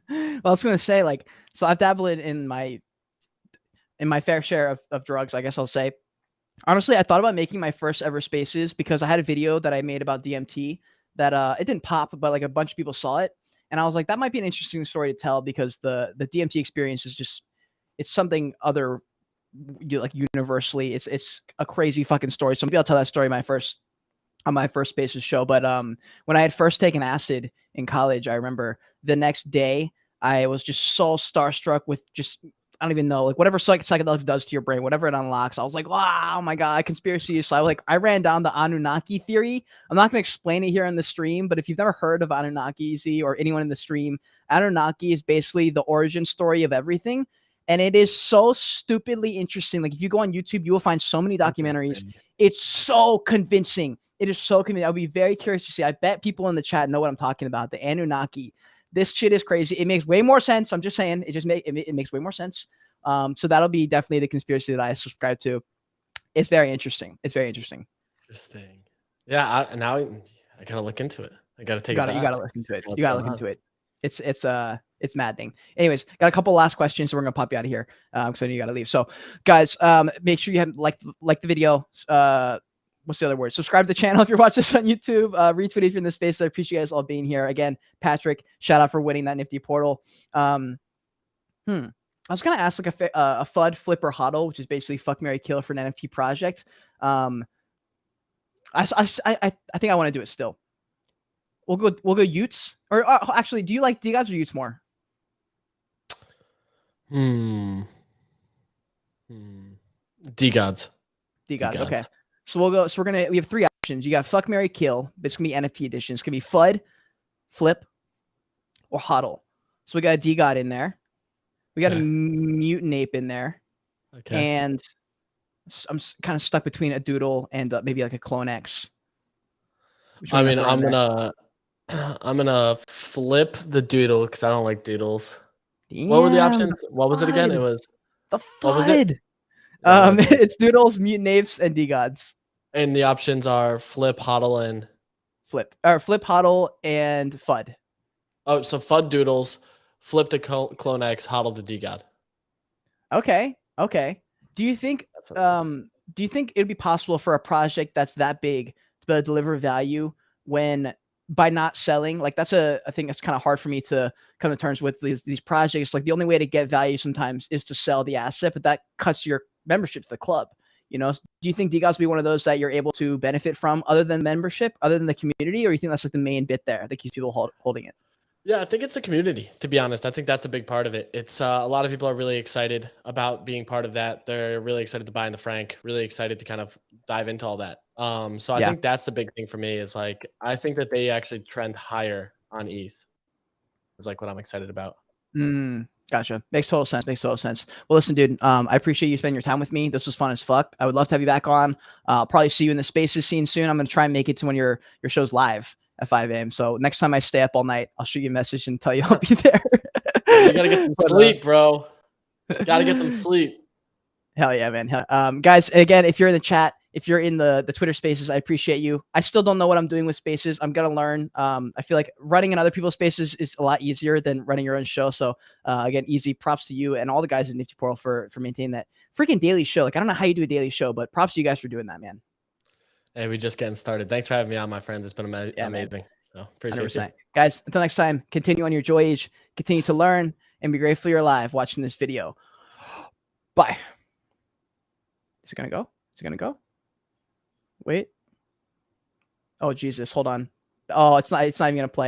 well, I was gonna say like, so I've dabbled in my fair share of drugs, I guess I'll say. Honestly, I thought about making my first ever spaces because I had a video that I made about DMT that it didn't pop, but like a bunch of people saw it, and I was like, that might be an interesting story to tell because the DMT experience is just it's something other like universally. It's a crazy fucking story. So maybe I'll tell that story on my first Spaces show. But when I had first taken acid in college, I remember the next day I was just so starstruck with just I don't even know, like whatever psychedelics does to your brain, whatever it unlocks. I was like, wow, oh my God, conspiracy. So I ran down the Anunnaki theory. I'm not going to explain it here on the stream, but if you've never heard of Anunnaki or anyone in the stream, Anunnaki is basically the origin story of everything. And it is so stupidly interesting. Like if you go on YouTube, you will find so many documentaries. It's so convincing. It is so convincing. I'll be very curious to see. I bet people in the chat know what I'm talking about. The Anunnaki. This shit is crazy. It makes way more sense. I'm just saying, it makes way more sense. So that'll be definitely the conspiracy that I subscribe to. It's very interesting. It's very interesting. Interesting. Yeah. Now I gotta look into it. I gotta take it. You gotta look into it. You gotta look into it. It's maddening. Anyways, got a couple last questions, so we're gonna pop you out of here. So you gotta leave. So guys, make sure you have like the video. What's the other word? Subscribe to the channel if you're watching this on YouTube. Retweet if you're in the space. I appreciate you guys all being here. Again, Patrick, shout out for winning that nifty portal. I was gonna ask like a FUD, flip, or hodl, which is basically fuck, marry, kill for an NFT project. I think I want to do it still. We'll go Utes, or actually, do you like D-Gods or Utes more? D-Gods. D-Gods. Okay. So we have three options. You got fuck, marry, kill, but it's gonna be NFT edition. It's gonna be FUD, flip, or hodl. So we got a D-God in there. We got a mutant ape in there. Okay. And I'm kind of stuck between a doodle and maybe like a clone X. I mean, I'm gonna flip the doodle because I don't like doodles. Damn, what were the options? What was it again? It was the FUD. It's doodles, mutant apes, and D-Gods. And the options are flip, hodl, and flip, hodl, and FUD. Oh, so FUD doodles, flip to clone X, hodl to D-God. Okay. Do you think it'd be possible for a project that's that big to be able to deliver value when by not selling? Like I think that's kind of hard for me to come to terms with these projects. Like the only way to get value sometimes is to sell the asset, but that cuts your membership to the club. You know, do you think D-Gods will be one of those that you're able to benefit from other than membership, other than the community, or you think that's like the main bit there that keeps people holding it? Yeah, I think it's the community, to be honest. I think that's a big part of it. It's a lot of people are really excited about being part of that. They're really excited to buy in the Frank, really excited to kind of dive into all that. So I think that's the big thing for me is like, I think that they actually trend higher on ETH is like what I'm excited about. Gotcha. Makes total sense. Well, listen, dude, I appreciate you spending your time with me. This was fun as fuck. I would love to have you back on. I'll probably see you in the Spaces scene soon. I'm going to try and make it to when your show's live at 5 a.m. So next time I stay up all night, I'll shoot you a message and tell you I'll be there. You got to get some sleep, bro. Got to get some sleep. Hell yeah, man. Guys, again, if you're in the chat, if you're in the Twitter Spaces, I appreciate you. I still don't know what I'm doing with Spaces. I'm going to learn. I feel like running in other people's Spaces is a lot easier than running your own show. So again, easy props to you and all the guys in Nifty Portal for maintaining that freaking daily show. Like, I don't know how you do a daily show, but props to you guys for doing that, man. Hey, we just getting started. Thanks for having me on, my friend. It's been Yeah, amazing. So appreciate you. 100%. Guys, until next time, continue on your Joyage, continue to learn, and be grateful you're alive watching this video. Bye. Is it going to go? Is it going to go? Wait. Oh, Jesus. Hold on. Oh, it's not even going to play.